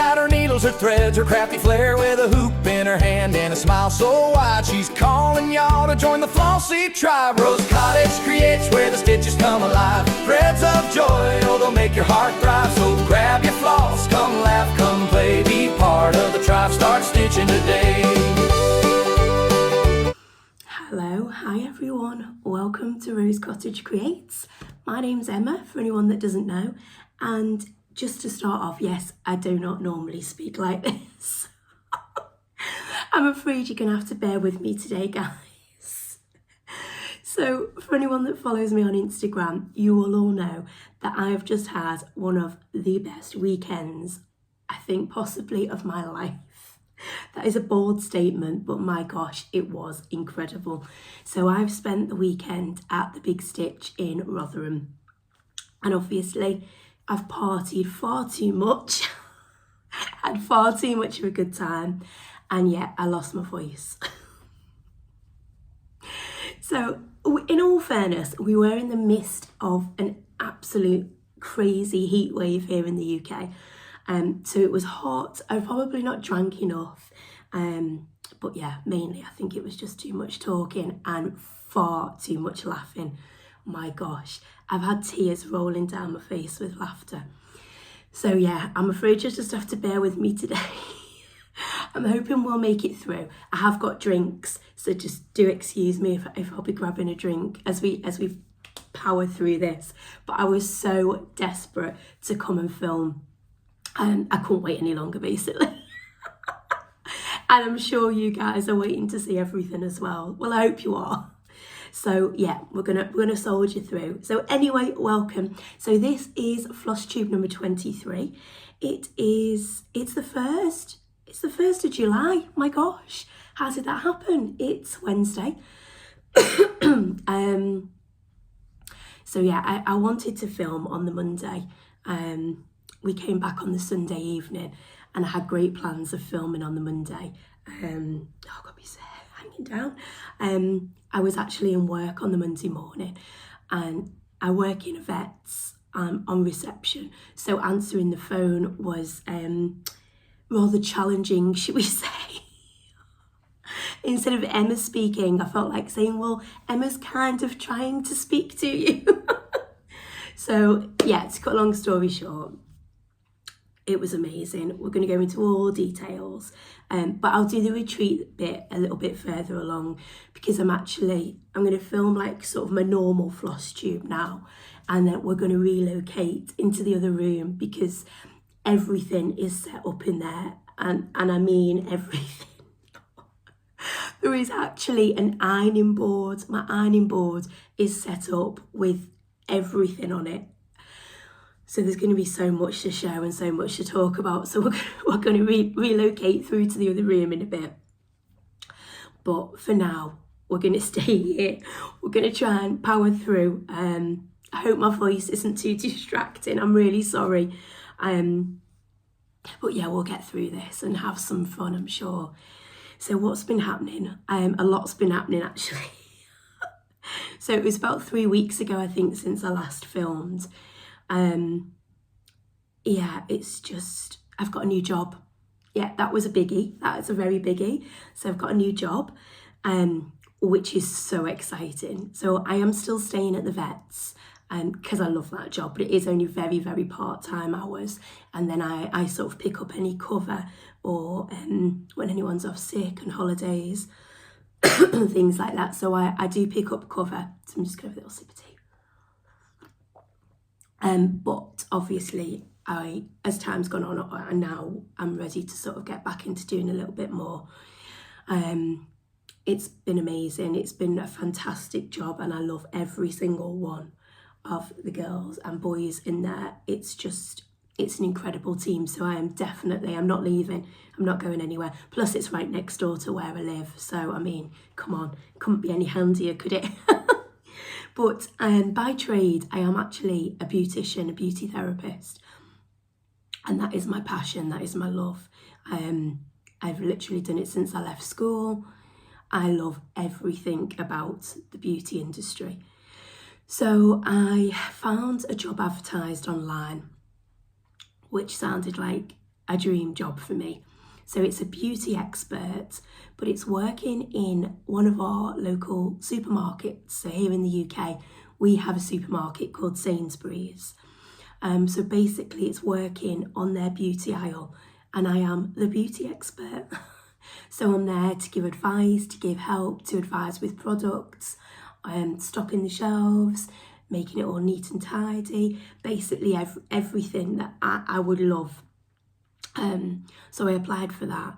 got her needles, her threads, her crafty flair, with a hoop in her hand and a smile so wide. She's calling y'all to join the Flosstube tribe. Rose Cottage creates where the stitches come alive. Threads of joy, oh, they'll make your heart thrive. So grab your floss, come laugh, come play, be part of the tribe, start stitching today. Hello, hi everyone, welcome to Rose Cottage Creates. My name's Emma, for anyone that doesn't know, and just to start off, yes, I do not normally speak like this. I'm afraid you're going to have to bear with me today, guys. So, for anyone that follows me on Instagram, you will all know that I have just had one of the best weekends, I think possibly of my life. That is a bold statement, but my gosh, it was incredible. So I've spent the weekend at the Big Stitch in Rotherham. And obviously, I've partied far too much. Had far too much of a good time. And yet, I lost my voice. So, in all fairness, we were in the midst of an absolute crazy heat wave here in the UK. So it was hot. I've probably not drank enough, but yeah, mainly I think it was just too much talking and far too much laughing. My gosh, I've had tears rolling down my face with laughter. So yeah, I'm afraid you'll just have to bear with me today. I'm hoping we'll make it through. I have got drinks, so just do excuse me if I'll be grabbing a drink as we power through this. But I was so desperate to come and film. I couldn't wait any longer, basically. And I'm sure you guys are waiting to see everything as well. Well, I hope you are. So yeah, we're gonna soldier through. So anyway, welcome. So this is Flosstube number 23. It's the 1st of July. My gosh, how did that happen? It's Wednesday. So yeah, I wanted to film on the Monday. We came back on the Sunday evening and I had great plans of filming on the Monday. Oh God, my hair hanging down. I was actually in work on the Monday morning and I work in a vet's on reception. So answering the phone was rather challenging, should we say. Instead of Emma speaking, I felt like saying, well, Emma's kind of trying to speak to you. So yeah, to cut a long story short, it was amazing. We're going to go into all details, but I'll do the retreat bit a little bit further along because I'm going to film like sort of my normal floss tube now, and then we're going to relocate into the other room because everything is set up in there, and I mean everything. There is actually an ironing board. My ironing board is set up with everything on it. So there's going to be so much to show and so much to talk about. So we're going to relocate through to the other room in a bit. But for now, we're going to stay here. We're going to try and power through. I hope my voice isn't too distracting. I'm really sorry. But yeah, we'll get through this and have some fun, I'm sure. So what's been happening? A lot's been happening, actually. So it was about 3 weeks ago, I think, since I last filmed. Yeah, it's just, I've got a new job. Yeah, that was a biggie. That is a very biggie. So I've got a new job, which is so exciting. So I am still staying at the vet's because I love that job, but it is only very, very part-time hours. And then I sort of pick up any cover or when anyone's off sick and holidays, things like that. So I do pick up cover. So I'm just going to have a little sip of tea. But obviously, as time's gone on, and now I'm ready to sort of get back into doing a little bit more. It's been amazing. It's been a fantastic job, and I love every single one of the girls and boys in there. It's an incredible team. So I'm not leaving. I'm not going anywhere. Plus, it's right next door to where I live. So I mean, come on, couldn't be any handier, could it? But by trade, I am actually a beautician, a beauty therapist. And that is my passion, that is my love. I've literally done it since I left school. I love everything about the beauty industry. So I found a job advertised online, which sounded like a dream job for me. So it's a beauty expert, but it's working in one of our local supermarkets. So here in the UK, we have a supermarket called Sainsbury's. So basically it's working on their beauty aisle, and I am the beauty expert. So I'm there to give advice, to give help, to advise with products, stocking the shelves, making it all neat and tidy, basically everything that I would love. So I applied for that.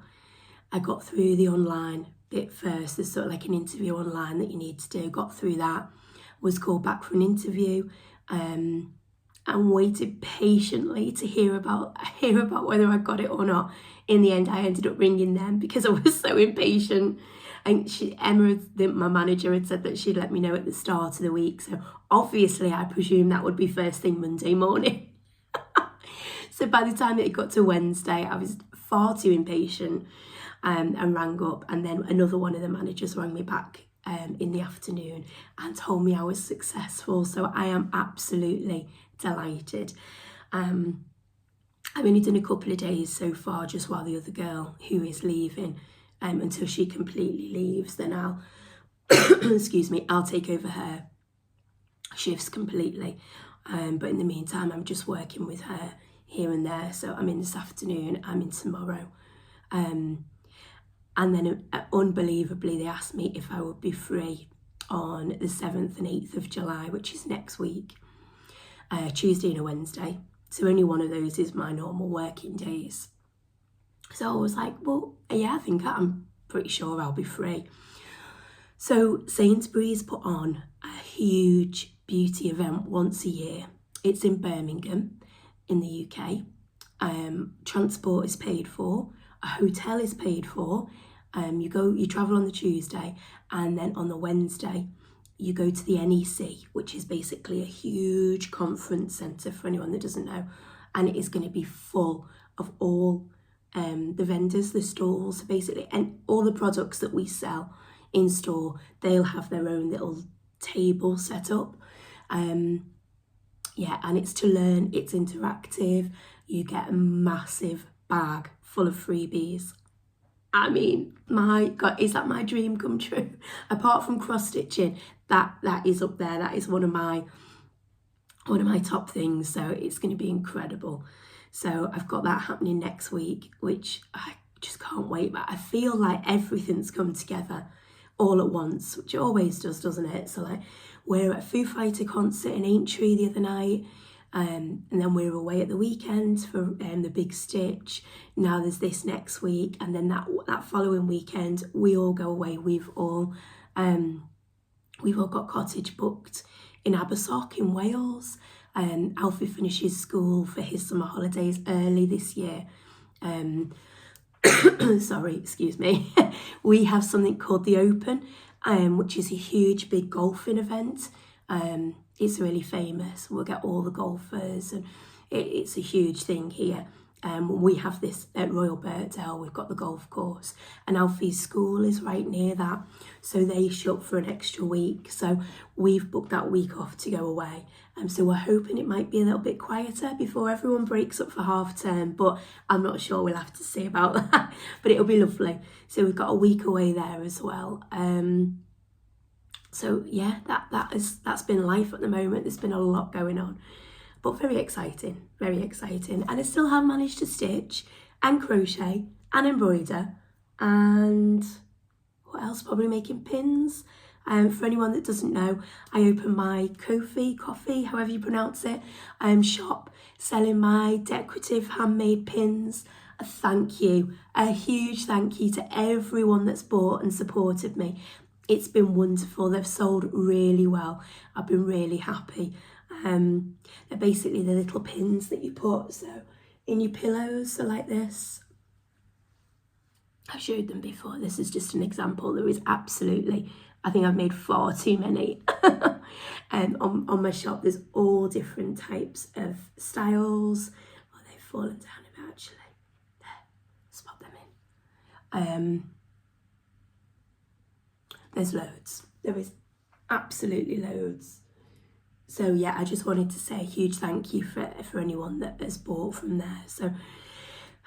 I got through the online bit first. There's sort of like an interview online that you need to do. Got through that, was called back for an interview, and waited patiently to hear about whether I got it or not. In the end, I ended up ringing them because I was so impatient. And Emma, my manager, had said that she'd let me know at the start of the week. So obviously, I presume that would be first thing Monday morning. So by the time it got to Wednesday, I was far too impatient, and rang up. And then another one of the managers rang me back in the afternoon and told me I was successful. So I am absolutely delighted. I've only done a couple of days so far, just while the other girl who is leaving, until she completely leaves, then I'll excuse me, I'll take over her shifts completely. But in the meantime, I'm just working with her here and there. So I'm in this afternoon, I'm in tomorrow. And then unbelievably, they asked me if I would be free on the 7th and 8th of July, which is next week, Tuesday and a Wednesday. So only one of those is my normal working days. So I was like, well, yeah, I think I'm pretty sure I'll be free. So Sainsbury's put on a huge beauty event once a year. It's in Birmingham in the UK. Transport is paid for, a hotel is paid for. You travel on the Tuesday, and then on the Wednesday you go to the NEC, which is basically a huge conference centre for anyone that doesn't know, and it is going to be full of all the vendors, the stalls, basically, and all the products that we sell in store. They'll have their own little table set up. Yeah, and it's to learn, it's interactive. You get a massive bag full of freebies. I mean, my God, is that my dream come true? Apart from cross stitching, that is up there. That is one of my top things. So it's going to be incredible. So I've got that happening next week, which I just can't wait. But I feel like everything's come together all at once, which it always does, doesn't it? So like, we're at a Foo Fighter concert in Aintree the other night. And then we're away at the weekend for the Big Stitch. Now there's this next week, and then that following weekend we all go away. We've all got cottage booked in Abersoch in Wales. Alfie finishes school for his summer holidays early this year. Sorry, excuse me. We have something called the Open, which is a huge big golfing event. It's really famous. We'll get all the golfers, and it's a huge thing here. We have this at Royal Birkdale. We've got the golf course, and Alfie's school is right near that, so they shut for an extra week. So we've booked that week off to go away. So we're hoping it might be a little bit quieter before everyone breaks up for half term, but I'm not sure. We'll have to see about that. But it'll be lovely. So we've got a week away there as well. So yeah, that's been life at the moment. There's been a lot going on, but very exciting, very exciting. And I still have managed to stitch and crochet and embroider, and what else? Probably making pins. For anyone that doesn't know, I opened my coffee, however you pronounce it, shop selling my decorative handmade pins. A huge thank you to everyone that's bought and supported me. It's been wonderful. They've sold really well. I've been really happy. They're basically the little pins that you put in your pillows, so like this. I've showed them before. This is just an example. There is absolutely, I think I've made far too many. On my shop, there's all different types of styles. Oh, they've fallen down a bit actually. There, let's pop them in. There's loads. There is absolutely loads. So yeah, I just wanted to say a huge thank you for anyone that has bought from there. So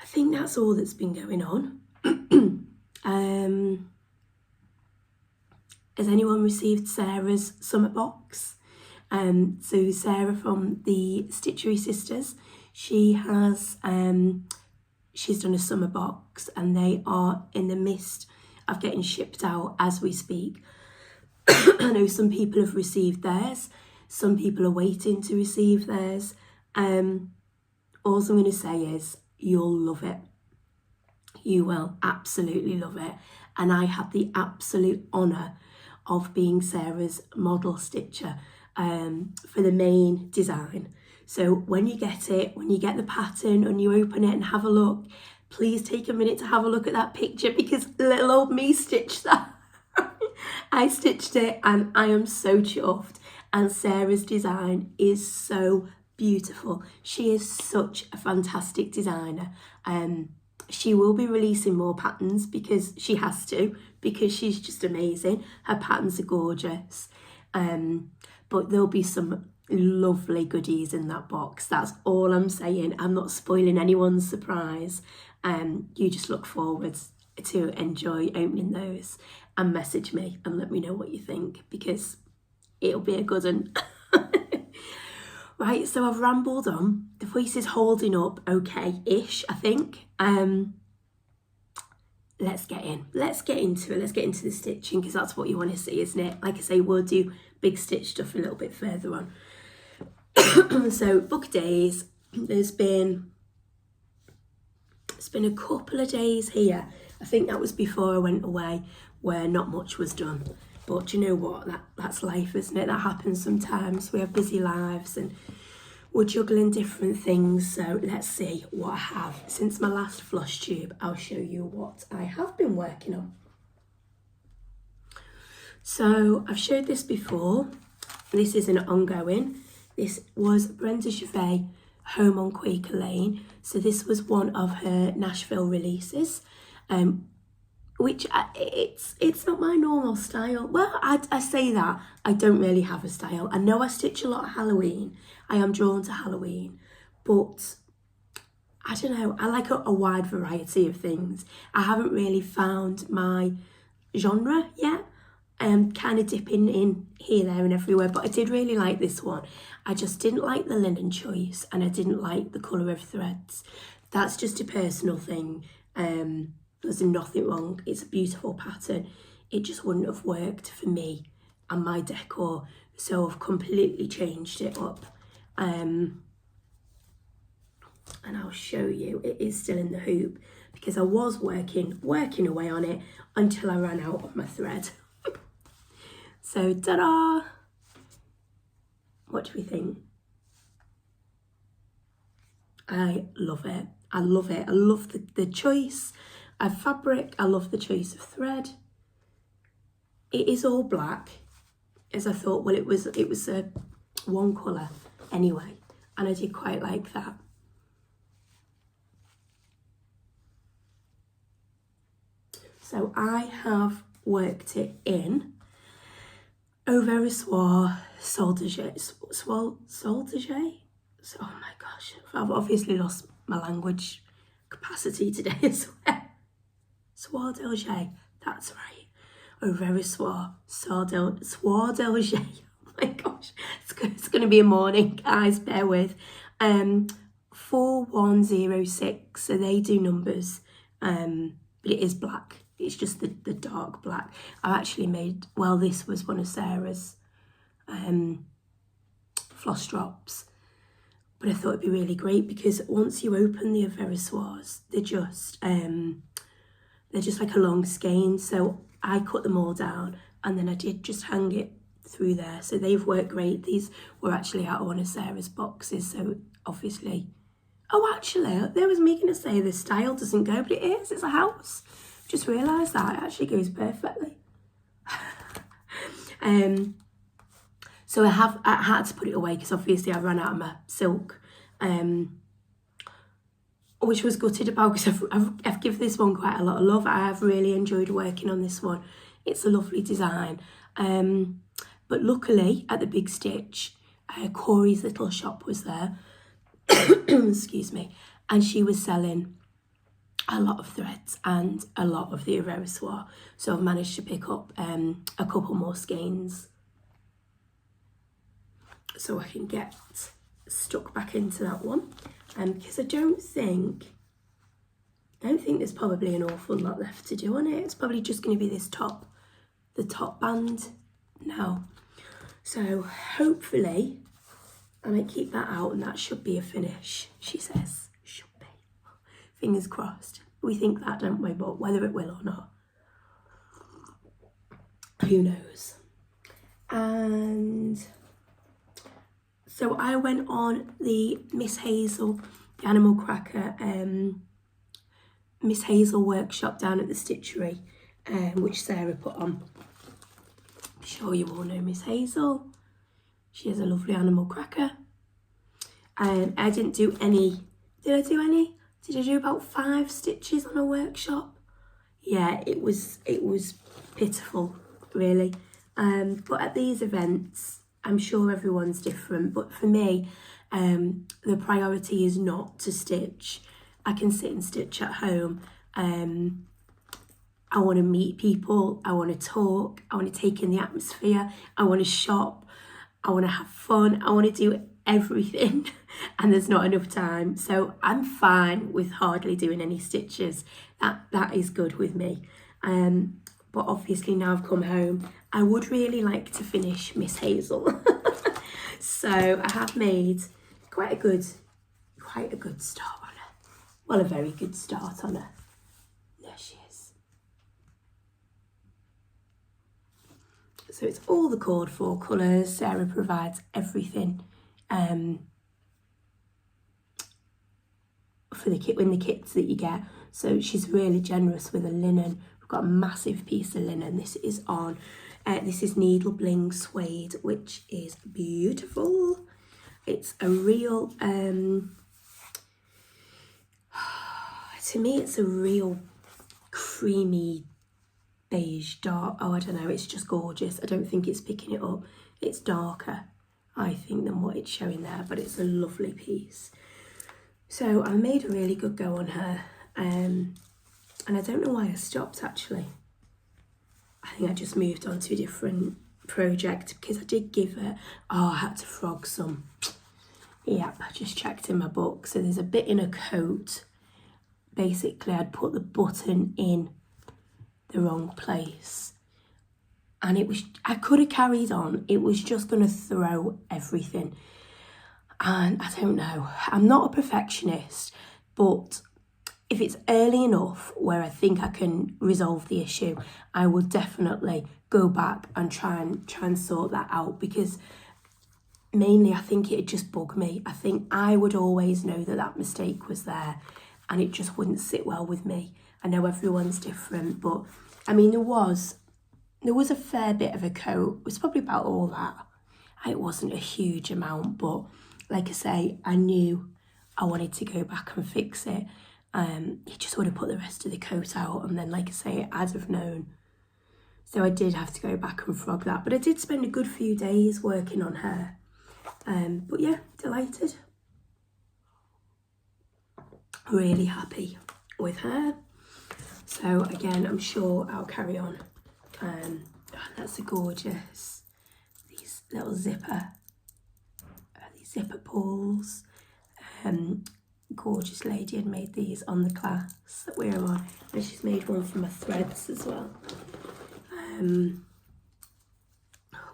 think that's all that's been going on. Has anyone received Sarah's summer box? So Sarah from the Stitchery Sisters, she has she's done a summer box, and they are in the midst of getting shipped out as we speak. I know some people have received theirs, some people are waiting to receive theirs. All I'm going to say is you'll love it. You will absolutely love it. And I had the absolute honour of being Sarah's model stitcher for the main design. So when you get it, when you get the pattern and you open it and have a look, please take a minute to have a look at that picture, because little old me stitched that. I stitched it and I am so chuffed. And Sarah's design is so beautiful. She is such a fantastic designer. She will be releasing more patterns because she has to, because she's just amazing. Her patterns are gorgeous. But there'll be some lovely goodies in that box. That's all I'm saying. I'm not spoiling anyone's surprise. You just look forward to enjoy opening those, and message me and let me know what you think, because it'll be a good one. Right, so I've rambled on. The voice is holding up okay-ish, I think. Let's get into it. Let's get into the stitching, because that's what you want to see, isn't it? Like I say, we'll do big stitch stuff a little bit further on. So book days, it's been a couple of days here. I think that was before I went away, where not much was done. But do you know what? That's life, isn't it? That happens sometimes. We have busy lives and we're juggling different things. So let's see what I have. Since my last Flosstube, I'll show you what I have been working on. So I've showed this before. This is an ongoing. This was Brenda Chevet, Home on Quaker Lane. So this was one of her Nashville releases. Which it's not my normal style. Well, I say that, I don't really have a style. I know I stitch a lot of Halloween. I am drawn to Halloween, but I don't know, I like a wide variety of things. I haven't really found my genre yet. I'm kind of dipping in here, there and everywhere, but I did really like this one. I just didn't like the linen choice, and I didn't like the colour of threads. That's just a personal thing. There's nothing wrong. It's a beautiful pattern. It just wouldn't have worked for me and my decor. So I've completely changed it up. And I'll show you. It is still in the hoop, because I was working away on it until I ran out of my thread. So ta-da! What do we think? I love it. I love it. I love the choice of fabric. I love the choice of thread. It is all black, as I thought. Well, it was a one colour anyway, and I did quite like that. So I have worked it in Au Reservoir Soldage. Oh my gosh, I've obviously lost my language capacity today as well. Soir-delger, that's right. Au Reservoir Soir-delger. Oh my gosh, it's going to be a morning, guys, bear with. 4106, so they do numbers, but it is black. It's just the dark black. I actually made, well, this was one of Sarah's floss drops, but I thought it'd be really great, because once you open the Au Reservoirs, they're just like a long skein. So I cut them all down, and then I did just hang it through there. So they've worked great. These were actually out of one of Sarah's boxes, so obviously, oh, actually, there was me going to say the style doesn't go, but it is. It's a house. Just realised that it actually goes perfectly. So I had to put it away, because obviously I ran out of my silk, which was gutted about, because I've given this one quite a lot of love. I have really enjoyed working on this one. It's a lovely design. But luckily at the Big Stitch, Corey's little shop was there. Excuse me, and she was selling a lot of threads and a lot of the e.rosecreates, so I've managed to pick up a couple more skeins so I can get stuck back into that one, because I don't think there's probably an awful lot left to do on it. It's probably just going to be this the top band now, so hopefully I might keep that out and that should be a finish, she says. Should be. Fingers crossed. We think that, don't we? But whether it will or not, who knows. And so I went on the Miss Hazel, the Animal Cracker, Miss Hazel workshop down at the Stitchery, which Sarah put on. I'm sure you all know Miss Hazel. She has a lovely animal cracker. I didn't do any. Did I do any? Did I do about 5 stitches on a workshop? Yeah, it was pitiful, really. But at these events, I'm sure everyone's different. But for me, the priority is not to stitch. I can sit and stitch at home. I want to meet people. I want to talk. I want to take in the atmosphere. I want to shop. I want to have fun. I want to do everything, and there's not enough time. So I'm fine with hardly doing any stitches. That is good with me. But obviously now I've come home, I would really like to finish Miss Hazel. So I have made quite a good start on her. Well, a very good start on her. There she is. So it's all the called for colours. Sarah provides everything for the kit, in the kits that you get. So she's really generous with the linen. We've got a massive piece of linen. This is on, this is Needle Bling Suede, which is beautiful. It's a real, to me it's a real creamy beige dark. Oh, I don't know, it's just gorgeous. I don't think it's picking it up. It's darker, I think, than what it's showing there, but it's a lovely piece. So I made a really good go on her, and I don't know why I stopped actually. I think I just moved on to a different project because I did give her, I had to frog some. Yep, I just checked in my book. So there's a bit in a coat. Basically, I'd put the button in the wrong place. And it was, I could have carried on. It was just going to throw everything. And I don't know. I'm not a perfectionist, but if it's early enough where I think I can resolve the issue, I will definitely go back and try and sort that out, because mainly I think it'd just bug me. I think I would always know that mistake was there and it just wouldn't sit well with me. I know everyone's different, but I mean, there was a fair bit of a coat. It was probably about all that. It wasn't a huge amount, but like I say, I knew I wanted to go back and fix it. He just would have put the rest of the coat out, and then, like I say, I'd have known. So I did have to go back and frog that. But I did spend a good few days working on her. But yeah, delighted. Really happy with her. So again, I'm sure I'll carry on. That's a gorgeous, these little zipper pulls. Gorgeous lady had made these on the class that we're on, and she's made one for my threads as well,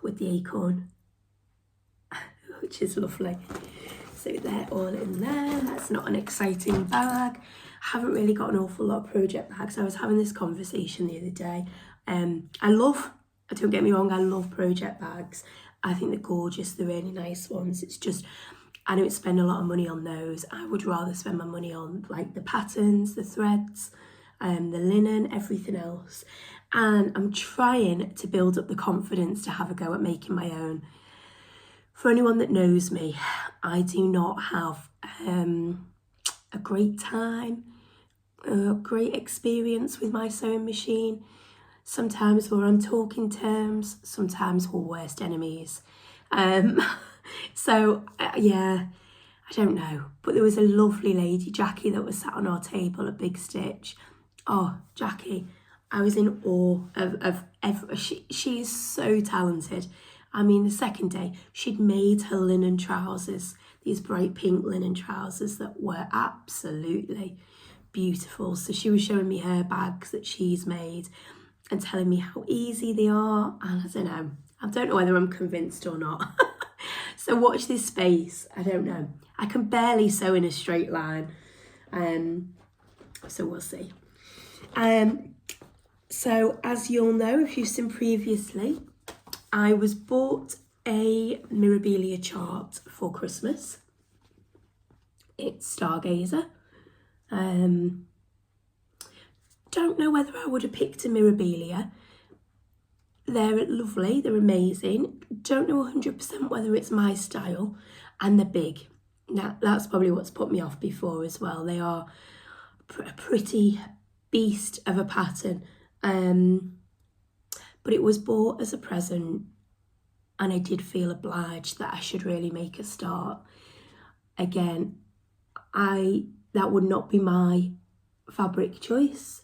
with the acorn, which is lovely. So they're all in there. That's not an exciting bag. I haven't really got an awful lot of project bags. I was having this conversation the other day. Don't get me wrong, I love project bags. I think they're gorgeous, they're really nice ones. It's just, I don't spend a lot of money on those. I would rather spend my money on like the patterns, the threads, the linen, everything else. And I'm trying to build up the confidence to have a go at making my own. For anyone that knows me, I do not have a great time, a great experience with my sewing machine. Sometimes we're on talking terms, sometimes we're worst enemies. So yeah, I don't know, but there was a lovely lady, Jackie, that was sat on our table at Big Stitch. Oh, Jackie, I was in awe of she is so talented. I mean, the second day, she'd made her linen trousers, these bright pink linen trousers that were absolutely beautiful. So she was showing me her bags that she's made and telling me how easy they are. And I don't know whether I'm convinced or not. So watch this space. I don't know. I can barely sew in a straight line. So we'll see. So as you'll know, if you've seen previously, I was bought a Mirabilia chart for Christmas. It's Stargazer. Don't know whether I would have picked a Mirabilia. They're lovely, they're amazing. Don't know 100% whether it's my style, and they're big. Now, that's probably what's put me off before as well. They are a pretty beast of a pattern. But it was bought as a present, and I did feel obliged that I should really make a start. Again, that would not be my fabric choice.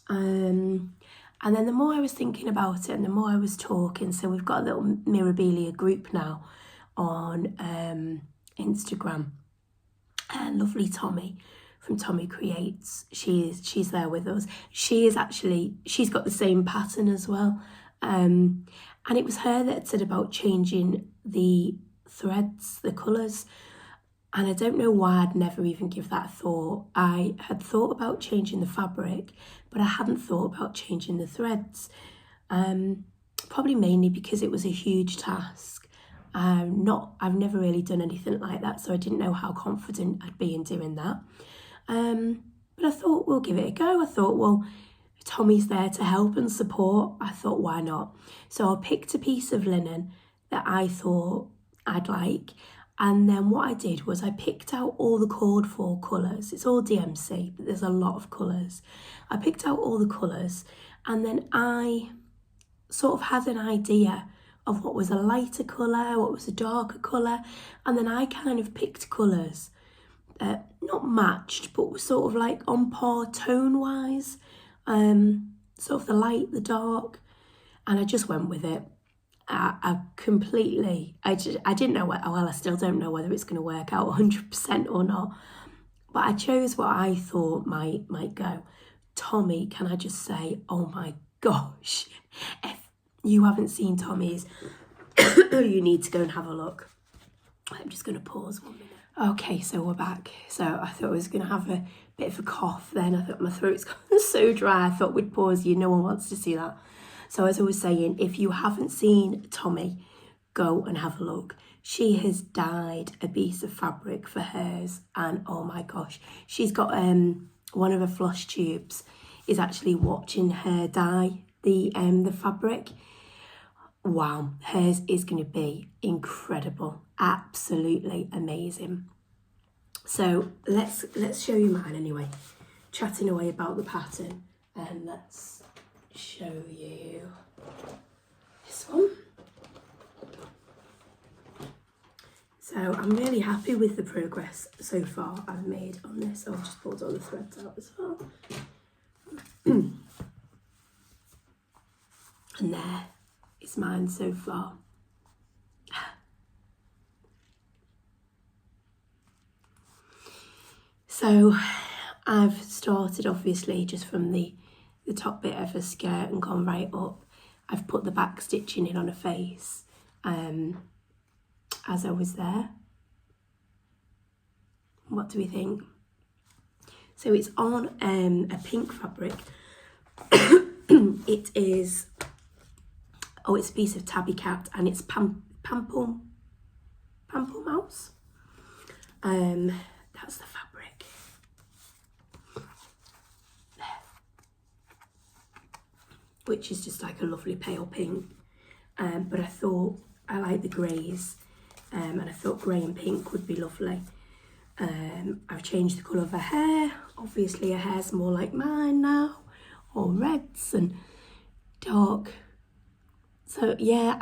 And then the more I was thinking about it and the more I was talking, so we've got a little Mirabilia group now on Instagram. And lovely Tommy from e.rosecreates, she's there with us. She's got the same pattern as well. And it was her that had said about changing the threads, the colours. And I don't know why I'd never even give that a thought. I had thought about changing the fabric, but I hadn't thought about changing the threads. Probably mainly because it was a huge task. I've never really done anything like that, so I didn't know how confident I'd be in doing that. But I thought, we'll give it a go. I thought, well, Tommy's there to help and support. I thought, why not? So I picked a piece of linen that I thought I'd like. And then what I did was I picked out all the called for colours. It's all DMC, but there's a lot of colours. I picked out all the colours, and then I sort of had an idea of what was a lighter colour, what was a darker colour, and then I kind of picked colours not matched, but were sort of like on par tone-wise, sort of the light, the dark, and I just went with it. I didn't know I still don't know whether it's going to work out 100% or not, but I chose what I thought might go. Tommy, can I just say, oh my gosh, if you haven't seen Tommy's, you need to go and have a look. I'm just going to pause 1 minute. Okay, so we're back. So I thought I was going to have a bit of a cough then. I thought my throat's gone so dry. I thought we'd pause you. No one wants to see that. So as I was saying, if you haven't seen Tommy, go and have a look. She has dyed a piece of fabric for hers, and oh my gosh, she's got one of her Flosstubes is actually watching her dye the fabric. Wow, hers is going to be incredible, absolutely amazing. So let's show you mine anyway. Chatting away about the pattern, and let's show you this one. So I'm really happy with the progress so far I've made on this. I've just pulled all the threads out as well. And there is mine so far. So I've started obviously just from the top bit of a skirt and gone right up. I've put the back stitching in on a face as I was there. What do we think? So it's on a pink fabric. It is, it's a piece of tabby cat, and it's pample mouse. That's the fabric. There. Which is just like a lovely pale pink. But I thought I like the greys, and I thought grey and pink would be lovely. I've changed the colour of her hair. Obviously her hair's more like mine now, all reds and dark. So yeah,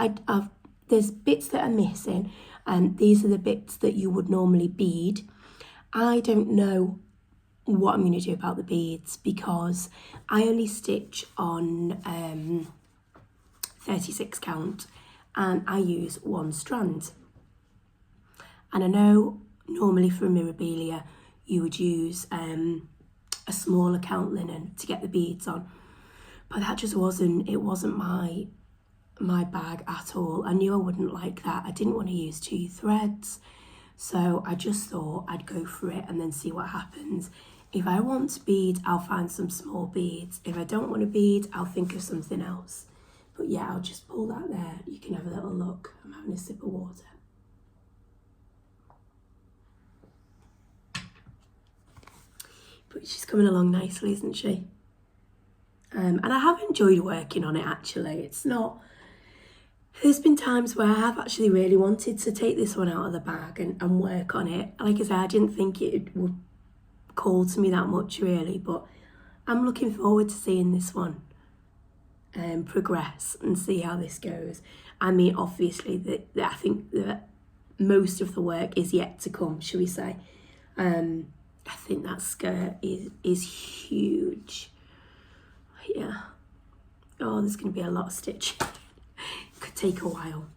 there's bits that are missing. And these are the bits that you would normally bead. I don't know what I'm going to do about the beads because I only stitch on 36 count and I use one strand. And I know normally for a mirabilia you would use a smaller count linen to get the beads on, but that just wasn't my bag at all. I knew I wouldn't like that. I didn't want to use 2 threads, so I just thought I'd go for it and then see what happens. If I want to bead, I'll find some small beads. If I don't want to bead, I'll think of something else. But yeah, I'll just pull that there. You can have a little look. I'm having a sip of water. But she's coming along nicely, isn't she? And I have enjoyed working on it, actually. It's not... There's been times where I have actually really wanted to take this one out of the bag and work on it. Like I said, I didn't think it would call to me that much, really. But I'm looking forward to seeing this one progress and see how this goes. I mean, obviously, I think that most of the work is yet to come, shall we say. I think that skirt is huge. Yeah. Oh, there's going to be a lot of stitch. Could take a while.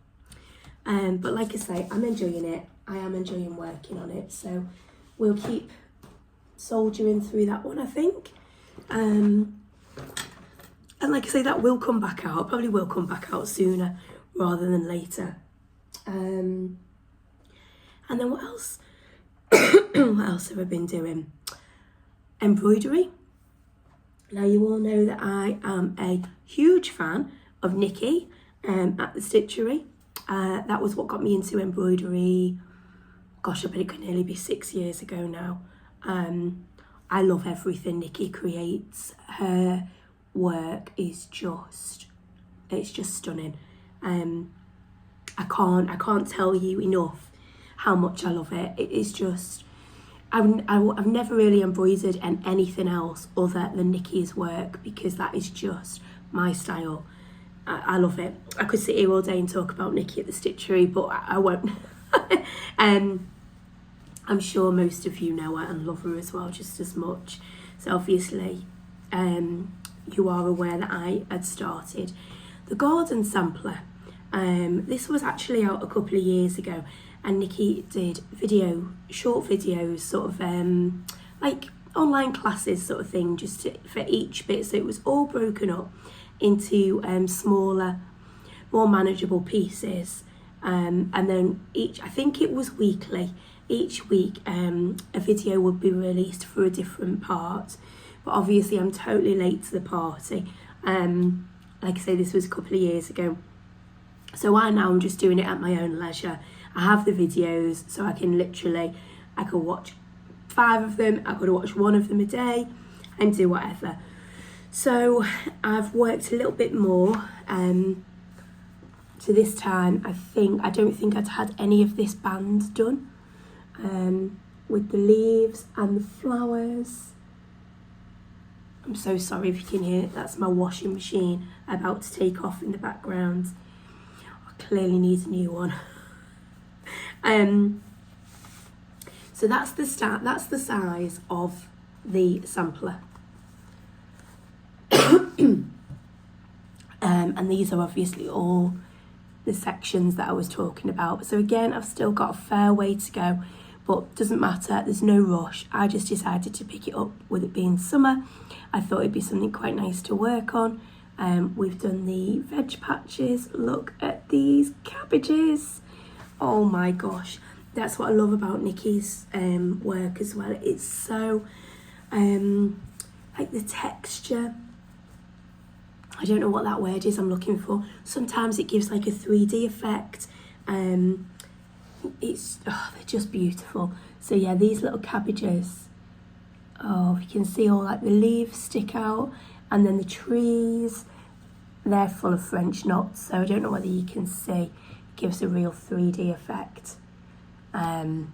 But like I say, I'm enjoying it. I am enjoying working on it. So we'll keep soldiering through that one, I think. And like I say, that will come back out. Probably will come back out sooner rather than later. And then what else? What else have I been doing? Embroidery. Now you all know that I am a huge fan of Nikki at the Stitchery. That was what got me into embroidery. Gosh, I bet it could nearly be 6 years ago now. I love everything Nikki creates. Her work is just stunning. I can't tell you enough how much I love it. It is just, I've never really embroidered in anything else other than Nikki's work because that is just my style. I love it. I could sit here all day and talk about Nikki at the Stitchery, but I won't. I'm sure most of you know her and love her as well, just as much. So obviously, you are aware that I had started the garden sampler. This was actually out a couple of years ago, and Nikki did short videos, sort of like online classes sort of thing, just for each bit. So it was all broken up into smaller, more manageable pieces. And then I think it was weekly. Each week a video would be released for a different part. But obviously I'm totally late to the party. Like I say, this was a couple of years ago. So I'm just doing it at my own leisure. I have the videos, so I could watch 5 of them, I could watch 1 of them a day and do whatever. So I've worked a little bit more. So this time, I don't think I'd had any of this band done. With the leaves and the flowers. I'm so sorry if you can hear it. That's my washing machine about to take off in the background. I clearly need a new one. So that's the start. That's the size of the sampler. And these are obviously all the sections that I was talking about. So again, I've still got a fair way to go, but doesn't matter, there's no rush. I just decided to pick it up with it being summer. I thought it'd be something quite nice to work on. We've done the veg patches. Look at these cabbages. Oh my gosh, that's what I love about Nikki's work as well. It's so, like the texture. I don't know what that word is I'm looking for. Sometimes it gives like a 3D effect. They're just beautiful. So yeah, these little cabbages. Oh, you can see all like the leaves stick out, and then the trees, they're full of French knots. So I don't know whether you can see. It gives a real 3D effect. I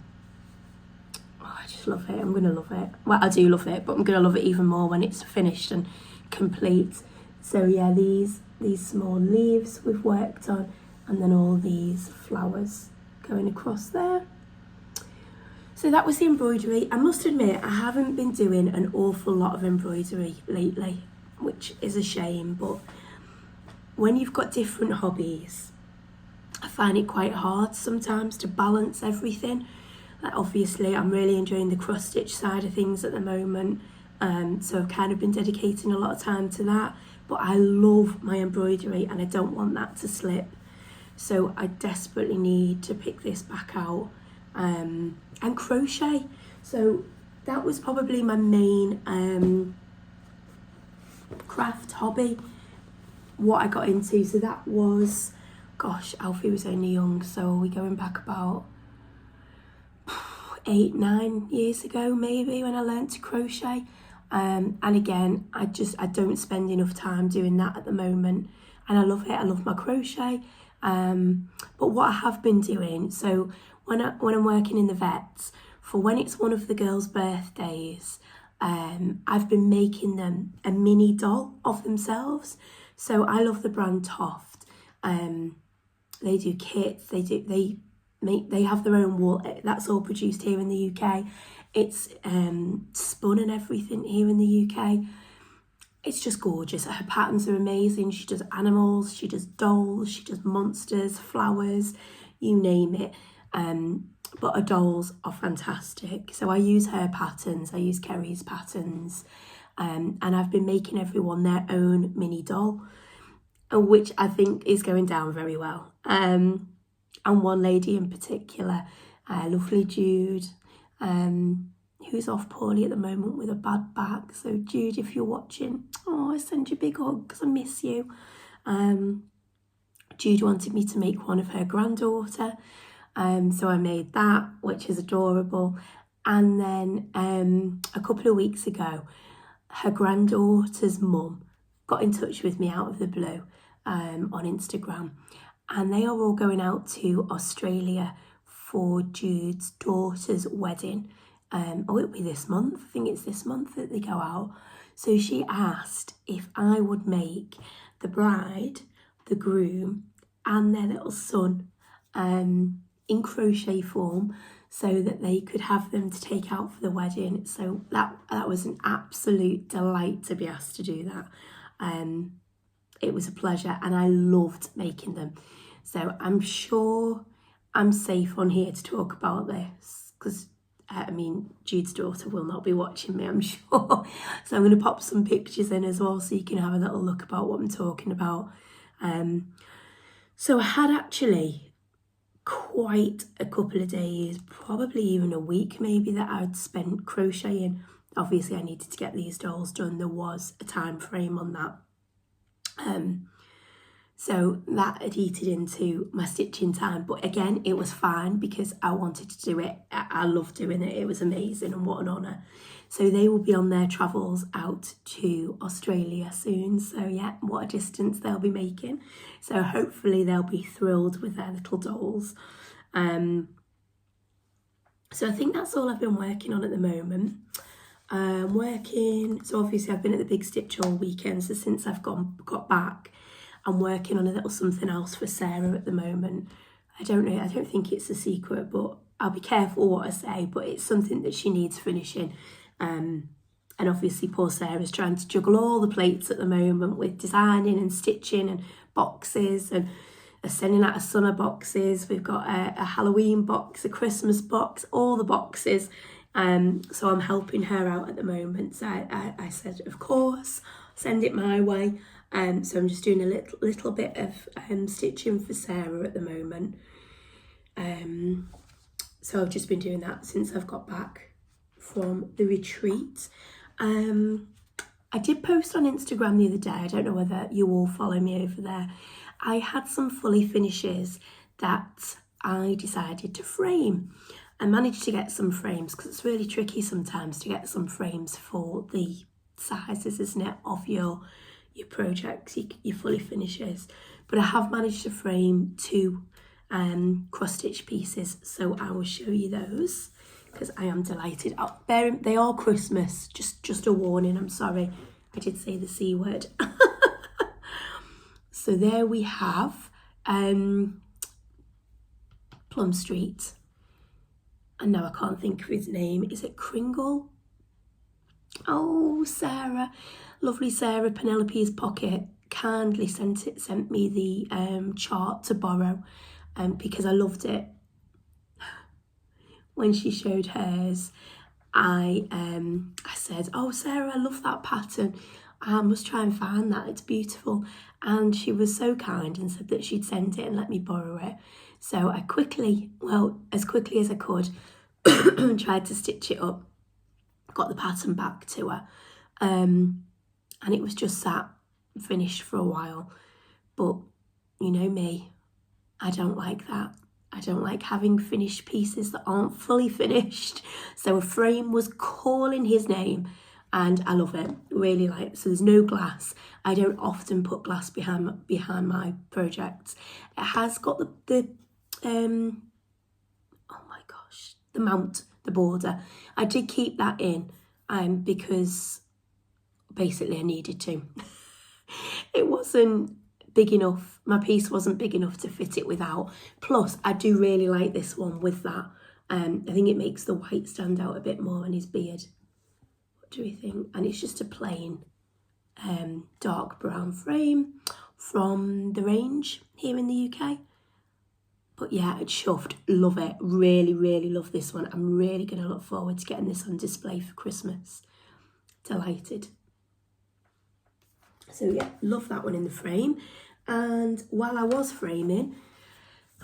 just love it. I'm gonna love it. Well, I do love it, but I'm gonna love it even more when it's finished and complete. So yeah, these small leaves we've worked on, and then all these flowers. going across there. So that was the embroidery. I must admit, I haven't been doing an awful lot of embroidery lately, which is a shame, but when you've got different hobbies, I find it quite hard sometimes to balance everything. Like obviously, I'm really enjoying the cross stitch side of things at the moment, so I've kind of been dedicating a lot of time to that, but I love my embroidery and I don't want that to slip. So I desperately need to pick this back out. And crochet. So that was probably my main craft hobby, what I got into. So that was, gosh, Alfie was only young, so we're going back about 8-9 years ago maybe when I learned to crochet. And again, I don't spend enough time doing that at the moment, and I love it. I love my crochet. But what I have been doing, so when I'm working in the vets, for when it's one of the girls' birthdays, I've been making them a mini doll of themselves. So I love the brand Toft. They do kits. They have their own wool. That's all produced here in the UK. It's spun and everything here in the UK. It's just gorgeous. Her patterns are amazing. She does animals, she does dolls, she does monsters, flowers, you name it. But her dolls are fantastic. So I use her patterns, I use Kerry's patterns, and I've been making everyone their own mini doll, which I think is going down very well. And one lady in particular, lovely Jude, who's off poorly at the moment with a bad back. So Jude, if you're watching, I send you a big hug because I miss you. Jude wanted me to make one of her granddaughter, so I made that, which is adorable. And then a couple of weeks ago, her granddaughter's mum got in touch with me out of the blue on Instagram, and they are all going out to Australia for Jude's daughter's wedding. It'll be this month. I think it's this month that they go out. So she asked if I would make the bride, the groom, and their little son in crochet form, so that they could have them to take out for the wedding. So that was an absolute delight to be asked to do that. It was a pleasure, and I loved making them. So I'm sure I'm safe on here to talk about this, because Jude's daughter will not be watching me, I'm sure. So I'm going to pop some pictures in as well, so you can have a little look about what I'm talking about. So I had actually quite a couple of days, probably even a week maybe, that I'd spent crocheting. Obviously I needed to get these dolls done. There was a time frame on that. So that had eaten into my stitching time, but again, it was fine because I wanted to do it. I loved doing it. It was amazing, and what an honour. So they will be on their travels out to Australia soon. So yeah, what a distance they'll be making. So hopefully they'll be thrilled with their little dolls. So I think that's all I've been working on at the moment. So obviously I've been at the Big Stitch all weekend. So since I've got back, I'm working on a little something else for Sarah at the moment. I don't know, I don't think it's a secret, but I'll be careful what I say, but it's something that she needs finishing. And obviously poor Sarah's trying to juggle all the plates at the moment with designing and stitching and boxes, and sending out a summer boxes. We've got a Halloween box, a Christmas box, all the boxes. So I'm helping her out at the moment. So I said, of course, send it my way. So I'm just doing a little bit of stitching for Sarah at the moment. So I've just been doing that since I've got back from the retreat. I did post on Instagram the other day. I don't know whether you all follow me over there. I had some fully finishes that I decided to frame. I managed to get some frames because it's really tricky sometimes to get some frames for the sizes, isn't it, of your projects, your fully finishes. But I have managed to frame 2 cross stitch pieces, so I will show you those because I am delighted. They are Christmas, just a warning, I'm sorry, I did say the C word. So there we have Plum Street. And now I can't think of his name. Is it Kringle? Oh, Sarah, lovely Sarah, Penelope's Pocket, kindly sent me the chart to borrow because I loved it. When she showed hers, I said, oh, Sarah, I love that pattern. I must try and find that. It's beautiful. And she was so kind and said that she'd send it and let me borrow it. So I quickly, well, as quickly as I could, tried to stitch it up. Got the pattern back to her. And it was just sat finished for a while. But you know me, I don't like that. I don't like having finished pieces that aren't fully finished. So a frame was calling his name and I love it, really like it. So there's no glass. I don't often put glass behind my projects. It has got the oh my gosh, the mount, the border. I did keep that in because basically I needed to. It wasn't big enough. My piece wasn't big enough to fit it without. Plus, I do really like this one with that. I think it makes the white stand out a bit more in his beard. What do we think? And it's just a plain dark brown frame from the range here in the UK. But yeah, it's chuffed. Love it. Really, really love this one. I'm really going to look forward to getting this on display for Christmas. Delighted. So yeah, love that one in the frame. And while I was framing,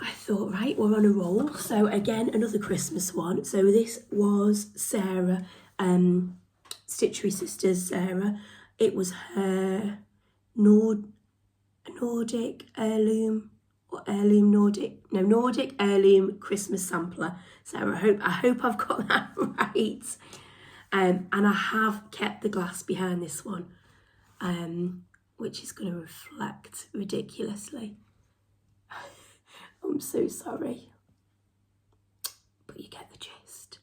I thought, right, we're on a roll. So again, another Christmas one. So this was Sarah, Stitchery Sisters Sarah. It was her Nordic heirloom, or heirloom Nordic heirloom Christmas sampler. Sarah, I hope I've got that right. And I have kept the glass behind this one. Which is going to reflect ridiculously. I'm so sorry. But you get the gist.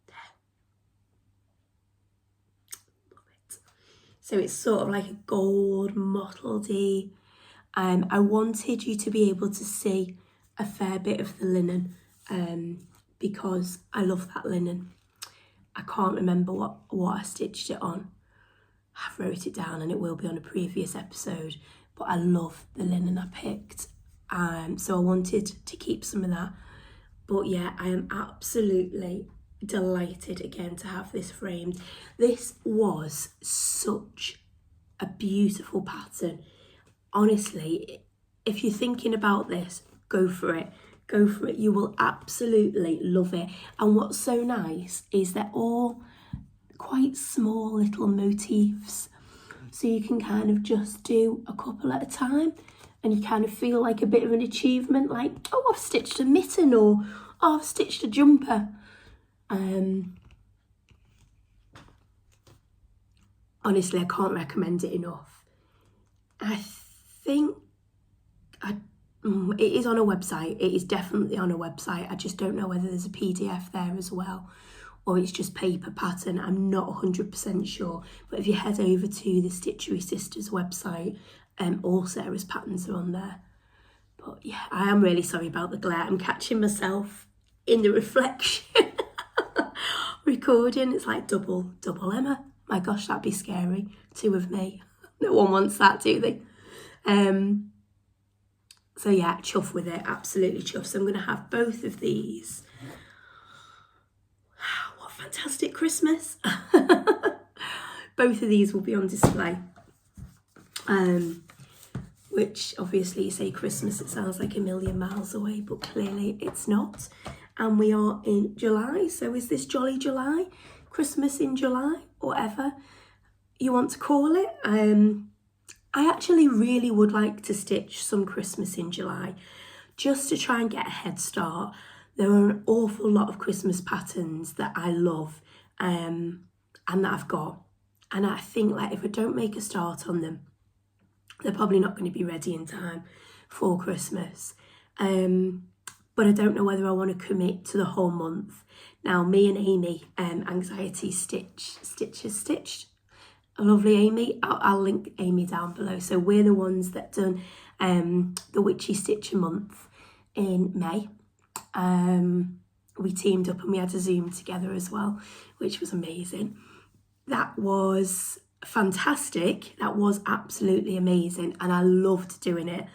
There. Love it. So it's sort of like a gold mottledy. I wanted you to be able to see a fair bit of the linen because I love that linen. I can't remember what I stitched it on. I've wrote it down and it will be on a previous episode, but I love the linen I picked. So I wanted to keep some of that. But yeah, I am absolutely delighted again to have this framed. This was such a beautiful pattern. Honestly, if you're thinking about this, go for it. Go for it. You will absolutely love it. And what's so nice is they're all quite small little motifs, so you can kind of just do a couple at a time and you kind of feel like a bit of an achievement, like, oh, I've stitched a mitten, or oh, I've stitched a jumper. Honestly, I can't recommend it enough. I think it is on a website. It is definitely on a website. I just don't know whether there's a PDF there as well, or it's just paper pattern. I'm not 100% sure. But if you head over to the Stitchery Sisters website, all Sarah's patterns are on there. But yeah, I am really sorry about the glare. I'm catching myself in the reflection. Recording, it's like double Emma. My gosh, that'd be scary. Two of me. No one wants that, do they? So yeah, chuff with it, absolutely chuff. So I'm going to have both of these. What a fantastic Christmas. Both of these will be on display. Which obviously you say Christmas, it sounds like a million miles away, but clearly it's not. And we are in July, so is this Jolly July? Christmas in July, whatever you want to call it. I actually really would like to stitch some Christmas in July, just to try and get a head start. There are an awful lot of Christmas patterns that I love and that I've got. And I think like if I don't make a start on them, they're probably not going to be ready in time for Christmas. But I don't know whether I want to commit to the whole month. Now, me and Amy, Anxiety Stitches Stitched. Lovely Amy. I'll link Amy down below. So we're the ones that done the Witchy Stitcher month in May. We teamed up and we had a Zoom together as well, which was amazing. That was fantastic. That was absolutely amazing, and I loved doing it.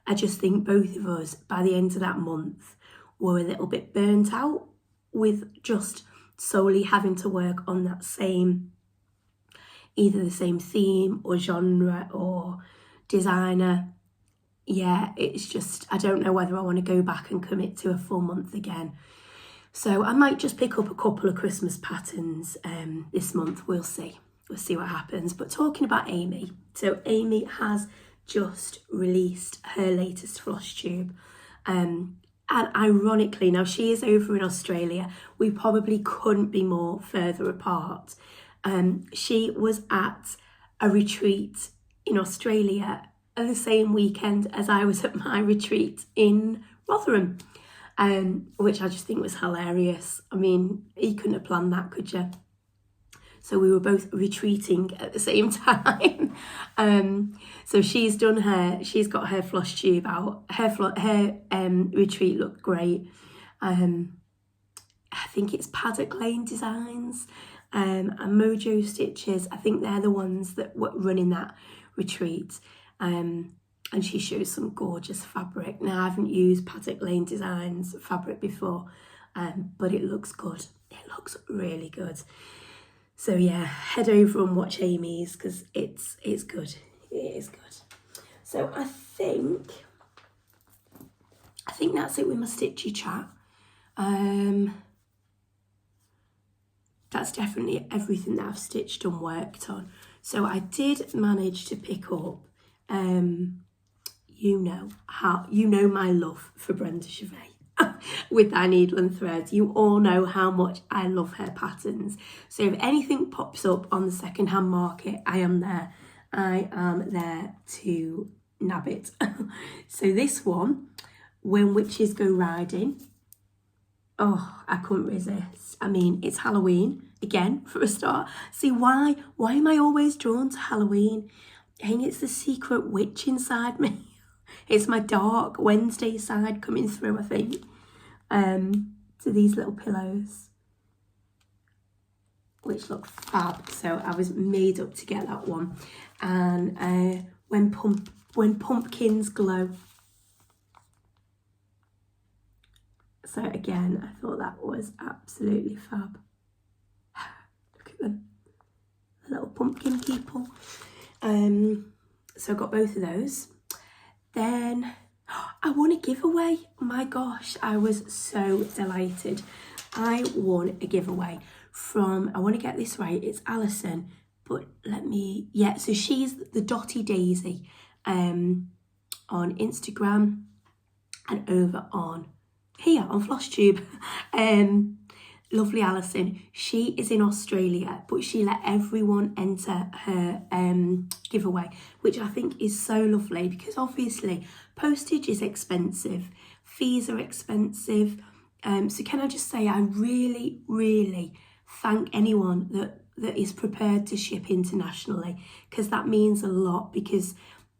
I just think both of us, by the end of that month, were a little bit burnt out with just solely having to work on that same, either the same theme or genre or designer. Yeah, it's just, I don't know whether I want to go back and commit to a full month again. So I might just pick up a couple of Christmas patterns this month. We'll see. We'll see what happens. But talking about Amy, so Amy has just released her latest Flosstube. And ironically, now she is over in Australia. We probably couldn't be more further apart. She was at a retreat in Australia the same weekend as I was at my retreat in Rotherham. Which I just think was hilarious. I mean, you couldn't have planned that, could you? So we were both retreating at the same time. So she's got her Flosstube out. Her retreat looked great. I think it's Paddock Lane Designs and Mojo Stitches. I think they're the ones that were running that retreat. And she shows some gorgeous fabric. Now, I haven't used Paddock Lane Designs fabric before, but it looks good. It looks really good. So yeah, head over and watch Amy's because it's good. It is good. So I think that's it with my stitchy chat. That's definitely everything that I've stitched and worked on. So I did manage to pick up you know my love for Brenda Chevet with Thy Needle and Thread. You all know how much I love her patterns. So if anything pops up on the second-hand market, I am there. I am there to nab it. So this one, When Witches Go Riding. Oh, I couldn't resist. I mean, it's Halloween again for a start. See, why am I always drawn to Halloween? I think it's the secret witch inside me. It's my dark Wednesday side coming through, I think. To these little pillows, which look fab. So I was made up to get that one. And when pumpkins glow. So again, I thought that was absolutely fab. Look at them, the little pumpkin people. So I got both of those. Then I won a giveaway. My gosh, I was so delighted. I won a giveaway from, I want to get this right, it's Alison, but so she's the Dotty Daisy on Instagram and over on here on Flosstube. Lovely Alison. She is in Australia, but she let everyone enter her giveaway, which I think is so lovely because obviously postage is expensive, fees are expensive. So can I just say I really, really thank anyone that is prepared to ship internationally, because that means a lot, because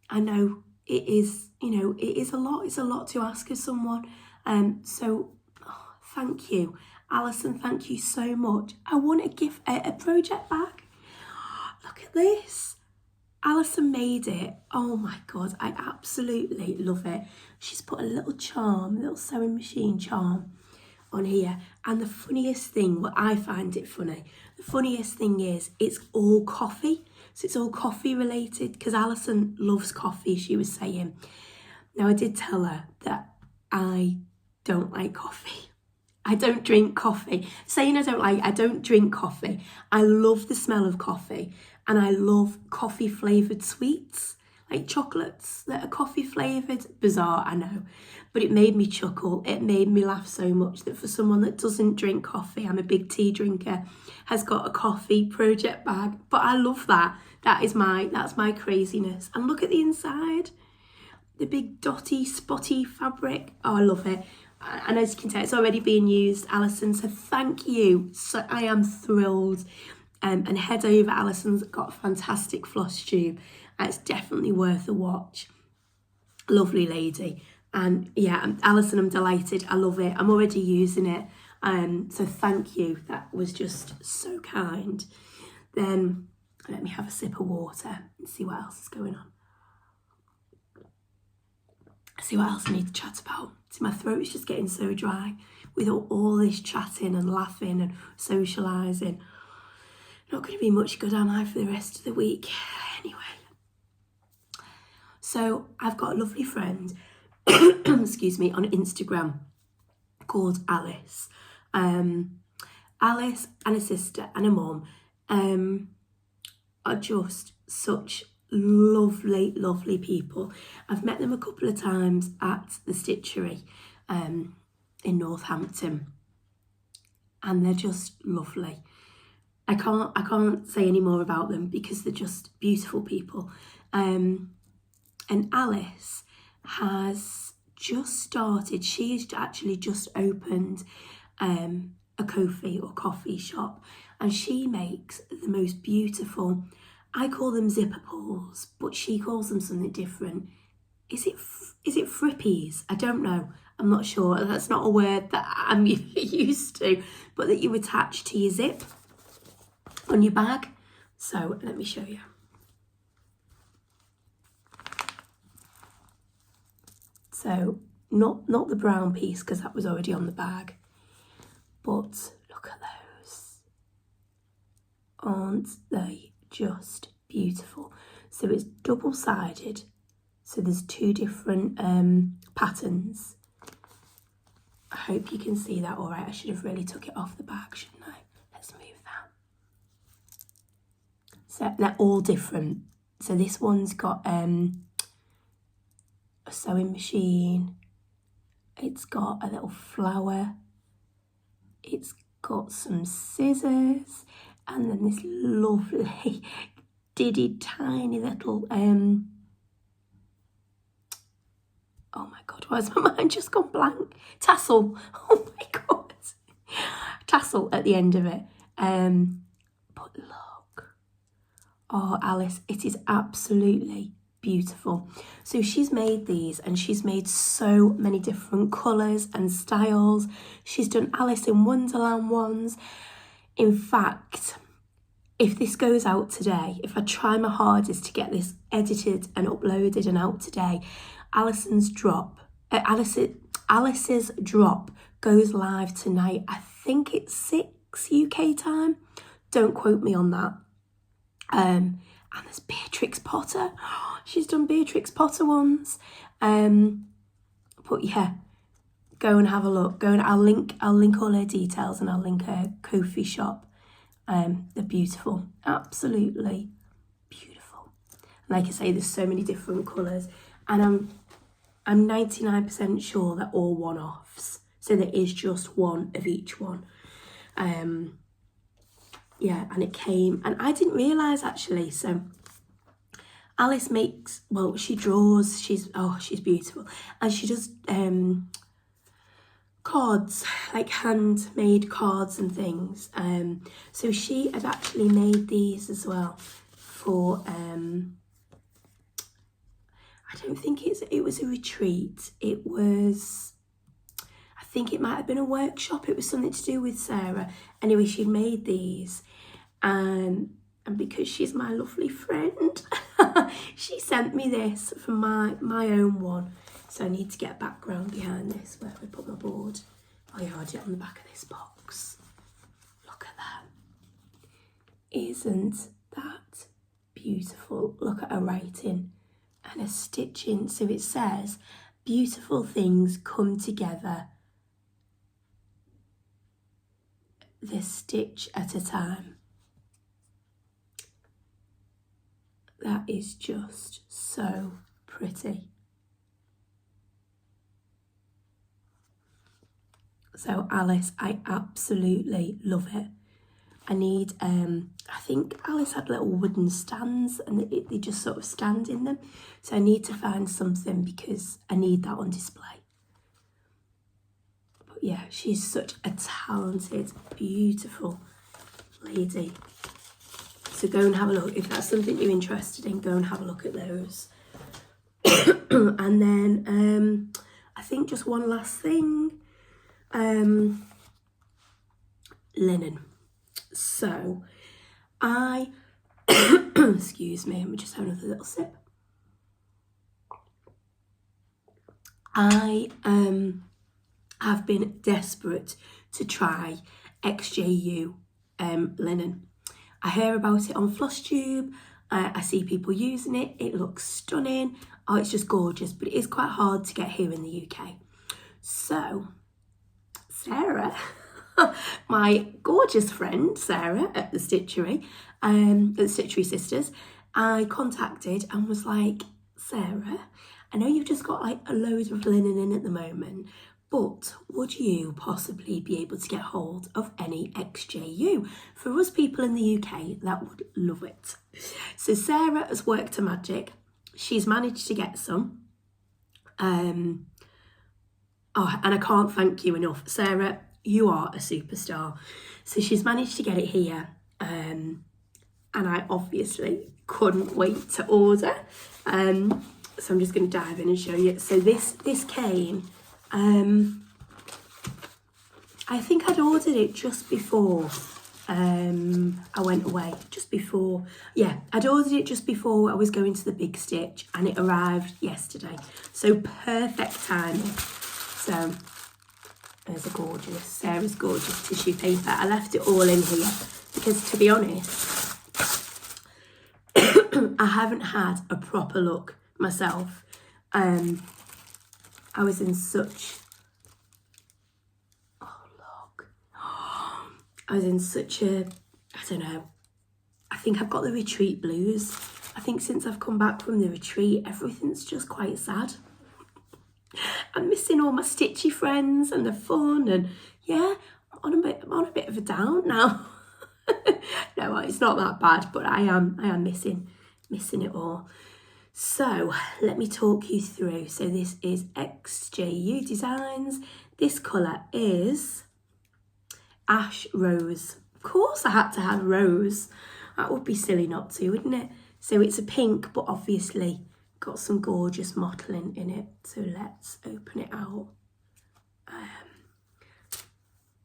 I know it is, it is a lot. It's a lot to ask of someone. So thank you. Alison, thank you so much. I want to give a project back. Look at this. Alison made it. Oh my God, I absolutely love it. She's put a little sewing machine charm on here. And the funniest thing, well, I find it funny, the funniest thing is it's all coffee. So it's all coffee related because Alison loves coffee, she was saying. Now, I did tell her that I don't like coffee. I don't drink coffee. Saying I don't drink coffee. I love the smell of coffee and I love coffee flavoured sweets, like chocolates that are coffee flavoured. Bizarre, I know, but it made me chuckle. It made me laugh so much that for someone that doesn't drink coffee, I'm a big tea drinker, has got a coffee project bag. But I love that. That's my craziness. And look at the inside. The big dotty, spotty fabric. Oh, I love it. And as you can tell, it's already being used, Alison. So thank you. So I am thrilled. And head over. Alison's got a fantastic Flosstube. It's definitely worth a watch. Lovely lady. And yeah, Alison, I'm delighted. I love it. I'm already using it. So thank you. That was just so kind. Then let me have a sip of water and see what else is going on. See what else I need to chat about. See, my throat is just getting so dry with all this chatting and laughing and socialising. Not going to be much good, am I, for the rest of the week? Anyway. So I've got a lovely friend, excuse me, on Instagram called Alice. Alice and a sister and a mum are just such lovely, lovely people. I've met them a couple of times at the Stitchery in Northampton, and they're just lovely. I can't say any more about them because they're just beautiful people. And Alice has just started, she's actually just opened a coffee shop, and she makes the most beautiful, I call them zipper pulls, but she calls them something different. Is it frippies? I don't know. I'm not sure. That's not a word that I'm used to, but that you attach to your zip on your bag. So let me show you. So not the brown piece, because that was already on the bag, but look at those. Aren't they just beautiful? So it's double-sided, so there's two different patterns. I hope you can see that all right. I should have really took it off the bag, shouldn't I? Let's move that. So they're all different. So this one's got a sewing machine. It's got a little flower. It's got some scissors, and then this lovely diddy tiny little oh my god, why has my mind just gone blank? Tassel. Oh my god. Tassel at the end of it. But look. Oh, Alice, it is absolutely beautiful. So she's made these, and she's made so many different colours and styles. She's done Alice in Wonderland ones. In fact, if this goes out today, if I try my hardest to get this edited and uploaded and out today, Alice's drop goes live tonight. I think it's 6 UK time. Don't quote me on that. And there's Beatrix Potter. She's done Beatrix Potter ones. But yeah, go and have a look. I'll link all her details, and I'll link her Ko-fi shop. They're beautiful, absolutely beautiful. Like I say, there's so many different colours, and I'm 99% sure they're all one-offs. So there is just one of each one. Yeah, and it came, and I didn't realise actually. So Alice makes, well, she draws. She's beautiful, and she does cards, like handmade cards and things. So she had actually made these as well for I don't think it was a retreat. It was, I think it might have been a workshop. It was something to do with Sarah. Anyway, she'd made these, and because she's my lovely friend, she sent me this for my own one. So I need to get a background behind this. Where have I put my board? Oh yeah, I had it on the back of this box. Look at that. Isn't that beautiful? Look at her writing and her stitching. So it says, beautiful things come together, this stitch at a time. That is just so pretty. So Alice, I absolutely love it. I need, I think Alice had little wooden stands, and they just sort of stand in them. So I need to find something, because I need that on display. But yeah, she's such a talented, beautiful lady. So go and have a look. If that's something you're interested in, go and have a look at those. And then I think just one last thing. Linen. So I, excuse me, let me just have another little sip. I have been desperate to try XJU linen. I hear about it on Flosstube. I see people using it. It looks stunning. Oh, it's just gorgeous, but it is quite hard to get here in the UK. So, Sarah, my gorgeous friend, Sarah, at the Stitchery, at the Stitchery Sisters, I contacted and was like, Sarah, I know you've just got like a load of linen in at the moment, but would you possibly be able to get hold of any XJU? For us people in the UK, that would love it. So Sarah has worked her magic. She's managed to get some. Oh, and I can't thank you enough. Sarah, you are a superstar. So she's managed to get it here. And I obviously couldn't wait to order. So I'm just going to dive in and show you. So this came, I think I'd ordered it just before I went away, just before, yeah, I'd ordered it just before I was going to the big stitch, and it arrived yesterday. So perfect timing. So there's Sarah's gorgeous tissue paper. I left it all in here because, to be honest, I haven't had a proper look myself. I was in such, I was in such a, I don't know, I think I've got the retreat blues. I think since I've come back from the retreat, everything's just quite sad. I'm missing all my stitchy friends and the fun, and yeah, I'm on a bit of a down now. No, it's not that bad, but I am missing it all. So let me talk you through. So this is XJU Designs. This colour is Ash Rose. Of course I had to have rose. That would be silly not to, wouldn't it? So it's a pink, but obviously got some gorgeous mottling in it. So let's open it out.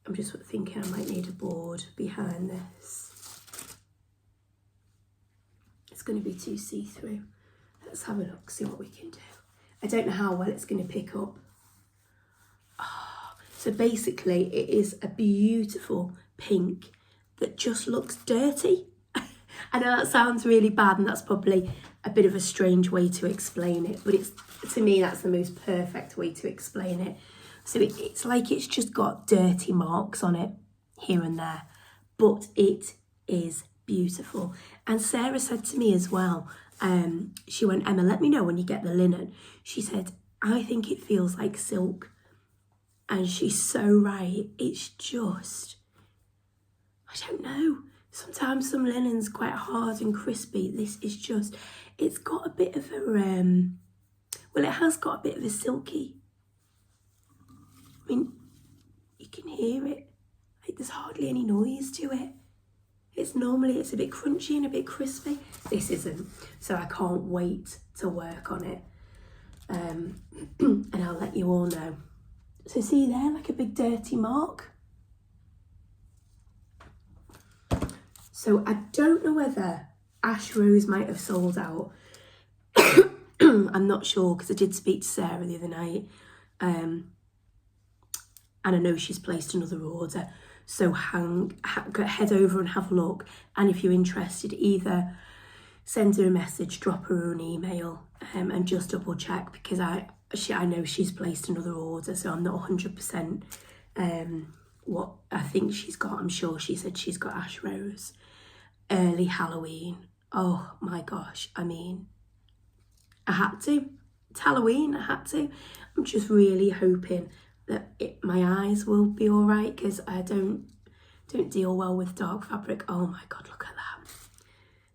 I'm just thinking I might need a board behind this. It's going to be too see-through. Let's have a look, see what we can do. I don't know how well it's going to pick up. So basically it is a beautiful pink that just looks dirty. I know that sounds really bad, and that's probably a bit of a strange way to explain it, but it's, to me, that's the most perfect way to explain it. So it's like it's just got dirty marks on it here and there, but it is beautiful. And Sarah said to me as well, she went, Emma, let me know when you get the linen. She said, I think it feels like silk. And she's so right. It's just, I don't know. Sometimes some linen's quite hard and crispy. This is just, it's got a bit of a, well, it has got a bit of a silky. I mean, you can hear it. Like there's hardly any noise to it. It's a bit crunchy and a bit crispy. This isn't. So I can't wait to work on it. And I'll let you all know. So see there, like a big dirty mark. So I don't know whether Ash Rose might have sold out. I'm not sure, because I did speak to Sarah the other night. And I know she's placed another order. So head over and have a look. And if you're interested, either send her a message, drop her an email, and just double check, because I know she's placed another order, so I'm not 100% what I think she's got. I'm sure she said she's got Ash Rose. Early Halloween. Oh my gosh, I mean, I had to. It's Halloween, I had to. I'm just really hoping that my eyes will be all right, because I don't deal well with dark fabric. Oh my God, look at that.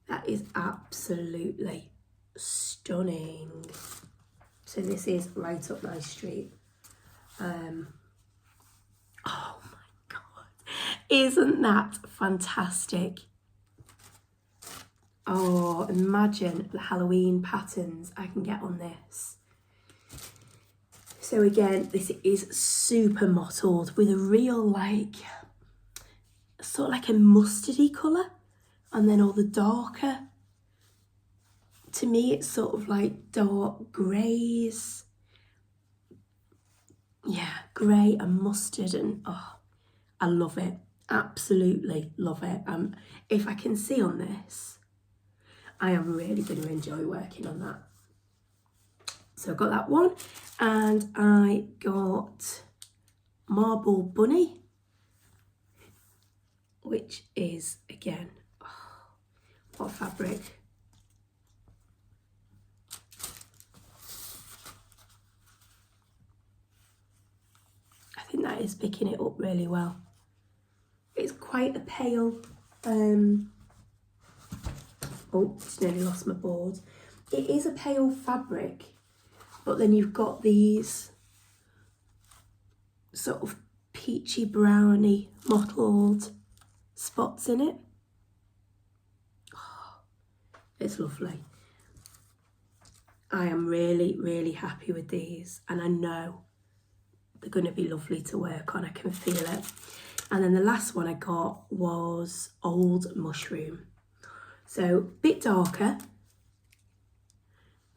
That is absolutely stunning. So this is right up my street. Oh my God, isn't that fantastic? Oh, imagine the Halloween patterns I can get on this. So again, this is super mottled with a real like, sort of like a mustardy colour, and then all the darker. To me, it's sort of like dark greys. Yeah, grey and mustard, and oh, I love it. Absolutely love it. If I can see on this, I am really going to enjoy working on that. So I got that one, and I got Marble Bunny, which is, again, oh, what fabric. I think that is picking it up really well. It's quite a pale, oh, just nearly lost my board. It is a pale fabric, but then you've got these sort of peachy browny mottled spots in it. Oh, it's lovely. I am really, really happy with these, and I know they're going to be lovely to work on. I can feel it. And then the last one I got was Old Mushroom. So a bit darker.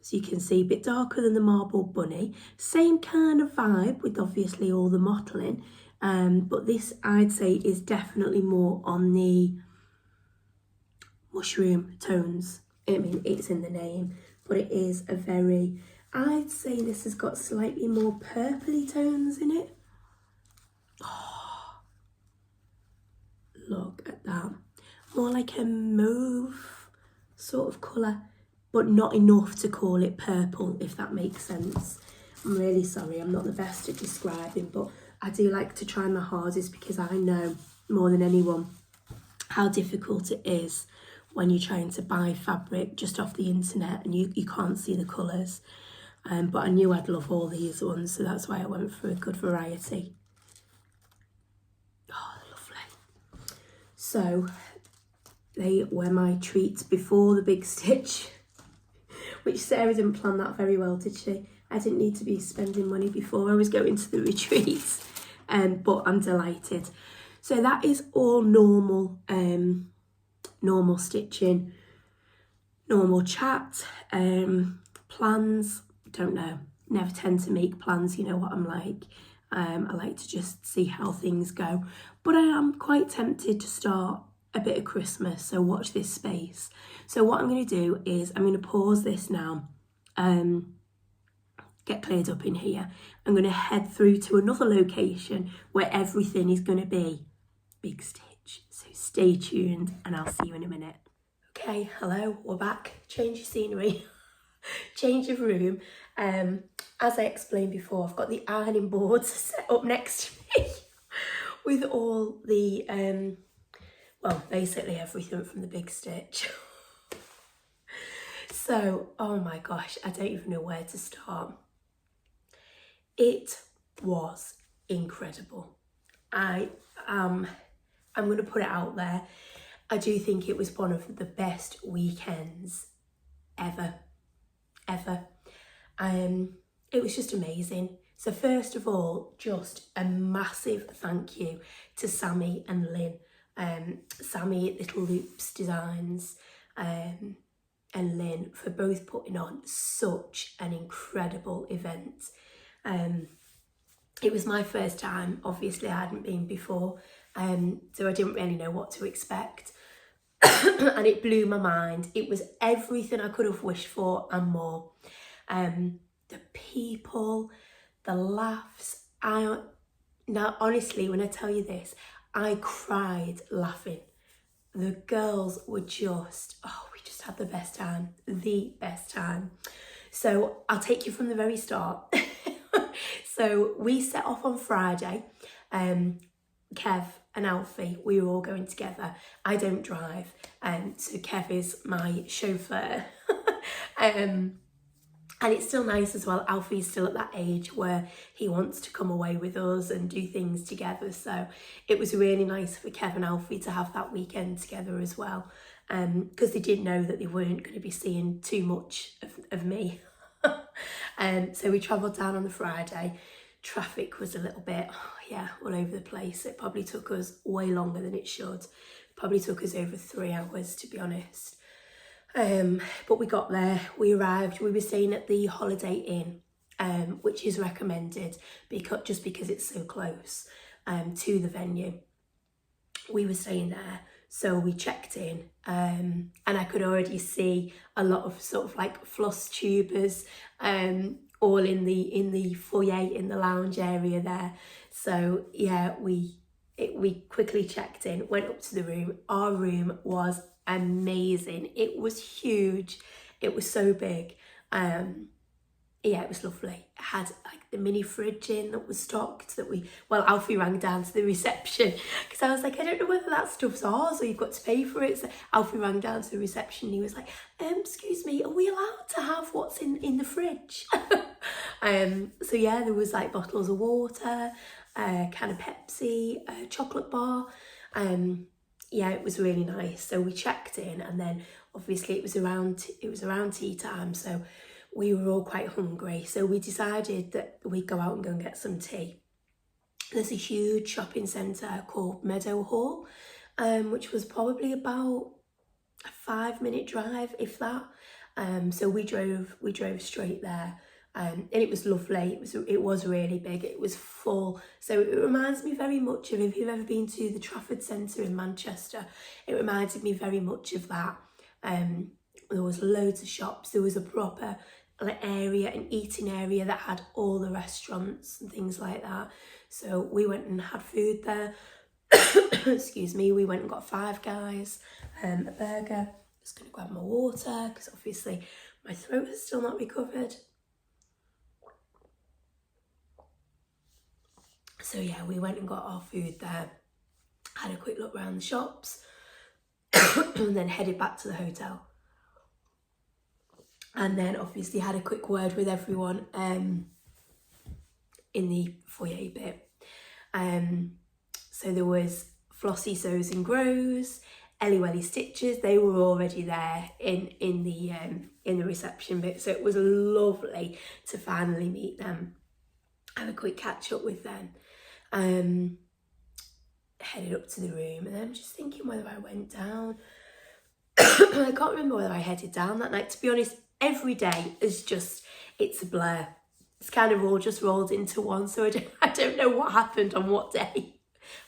So you can see a bit darker than the Marble Bunny. Same kind of vibe with obviously all the mottling. But this I'd say is definitely more on the mushroom tones. I mean, it's in the name, but it is a very, I'd say this has got slightly more purpley tones in it. Oh, look at that. More like a mauve sort of colour, but not enough to call it purple, if that makes sense. I'm really sorry, I'm not the best at describing, but I do like to try my hardest because I know more than anyone how difficult it is when you're trying to buy fabric just off the internet and you can't see the colours. But I knew I'd love all these ones, so that's why I went for a good variety. Oh, lovely. So they were my treats before the big stitch, which Sarah didn't plan that very well, did she? I didn't need to be spending money before I was going to the retreat, but I'm delighted. So that is all normal, normal stitching, normal chat, plans. Don't know, never tend to make plans, you know what I'm like. I like to just see how things go, but I am quite tempted to start a bit of Christmas, so watch this space. So what I'm going to do is I'm going to pause this now, get cleared up in here. I'm going to head through to another location where everything is going to be big stitch, so stay tuned and I'll see you in a minute. Okay, hello, we're back. Change of scenery, change of room. As I explained before, I've got the ironing boards set up next to me with all the, well, basically everything from the big stitch. So, oh my gosh, I don't even know where to start. It was incredible. I'm going to put it out there. I do think it was one of the best weekends ever. It was just amazing. So first of all, just a massive thank you to Sammy and Lynn. Sammy at Little Loops Designs and Lynn for both putting on such an incredible event. It was my first time, obviously I hadn't been before, so I didn't really know what to expect. And it blew my mind. It was everything I could have wished for and more. The people, the laughs. Now, honestly, when I tell you this, I cried laughing. The girls were just, oh, we just had the best time, So I'll take you from the very start. So we set off on Friday. Kev and Alfie, we were all going together. I don't drive, so Kev is my chauffeur. And it's still nice as well. Alfie's still at that age where he wants to come away with us and do things together. So it was really nice for Kev and Alfie to have that weekend together as well. Because they did know that they weren't going to be seeing too much of me. So we travelled down on the Friday. Traffic was a little bit, all over the place. It probably took us way longer than it should. Probably took us over 3 hours, to be honest. But we got there, we arrived, we were staying at the Holiday Inn, which is recommended because it's so close to the venue. We were staying there, so we checked in, and I could already see a lot of sort of like Flosstubers all in the foyer, in the lounge area there. So yeah, we quickly checked in, went up to the room. Our room was amazing. It was huge. It was so big. It was lovely. It had like the mini fridge in that was stocked Alfie rang down to the reception because I was like, I don't know whether that stuff's ours or you've got to pay for it. So Alfie rang down to the reception and he was like, excuse me, are we allowed to have what's in the fridge? So yeah, there was like bottles of water, a can of Pepsi, a chocolate bar. It was really nice. So we checked in, and then obviously it was around tea time, so we were all quite hungry. So we decided that we'd go out and go and get some tea. There's a huge shopping centre called Meadow Hall, which was probably about a 5-minute drive, if that. So we drove straight there. And it was lovely. It was really big. It was full. So it reminds me very much of, if you've ever been to the Trafford Centre in Manchester, it reminded me very much of that. There was loads of shops. There was a proper area, an eating area that had all the restaurants and things like that. So we went and had food there. Excuse me. We went and got Five Guys, a burger. Just going to grab my water because obviously my throat has still not recovered. So yeah, we went and got our food there, had a quick look around the shops, and then headed back to the hotel. And then obviously had a quick word with everyone in the foyer bit. So there was Flossie Sews and Grows, Ellie Welly Stitches. They were already there in the reception bit, so it was lovely to finally meet them, have a quick catch up with them. Headed up to the room, and I'm just thinking whether I went down. I can't remember whether I headed down that night. To be honest, every day is it's a blur. It's kind of all just rolled into one, so I don't know what happened on what day.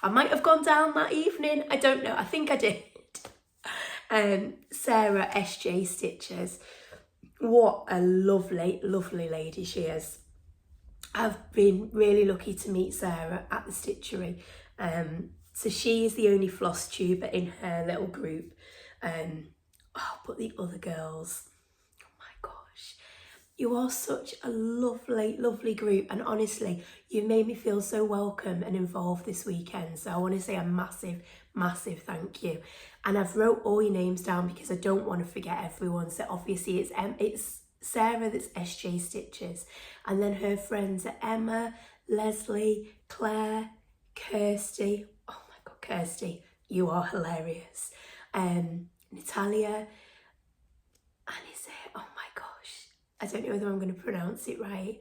I might have gone down that evening. I don't know. I think I did. Sarah SJ Stitches. What a lovely, lovely lady she is. I've been really lucky to meet Sarah at the stitchery. So she is the only Flosstuber in her little group. But the other girls, oh my gosh, you are such a lovely, lovely group. And honestly, you've made me feel so welcome and involved this weekend. So I want to say a massive, massive thank you. And I've wrote all your names down because I don't want to forget everyone. So obviously it's Sarah, that's SJ Stitches, and then her friends are Emma, Leslie, Claire, Kirsty. Oh my god, Kirsty, you are hilarious. Natalia, and is it, oh my gosh, I don't know whether I'm going to pronounce it right,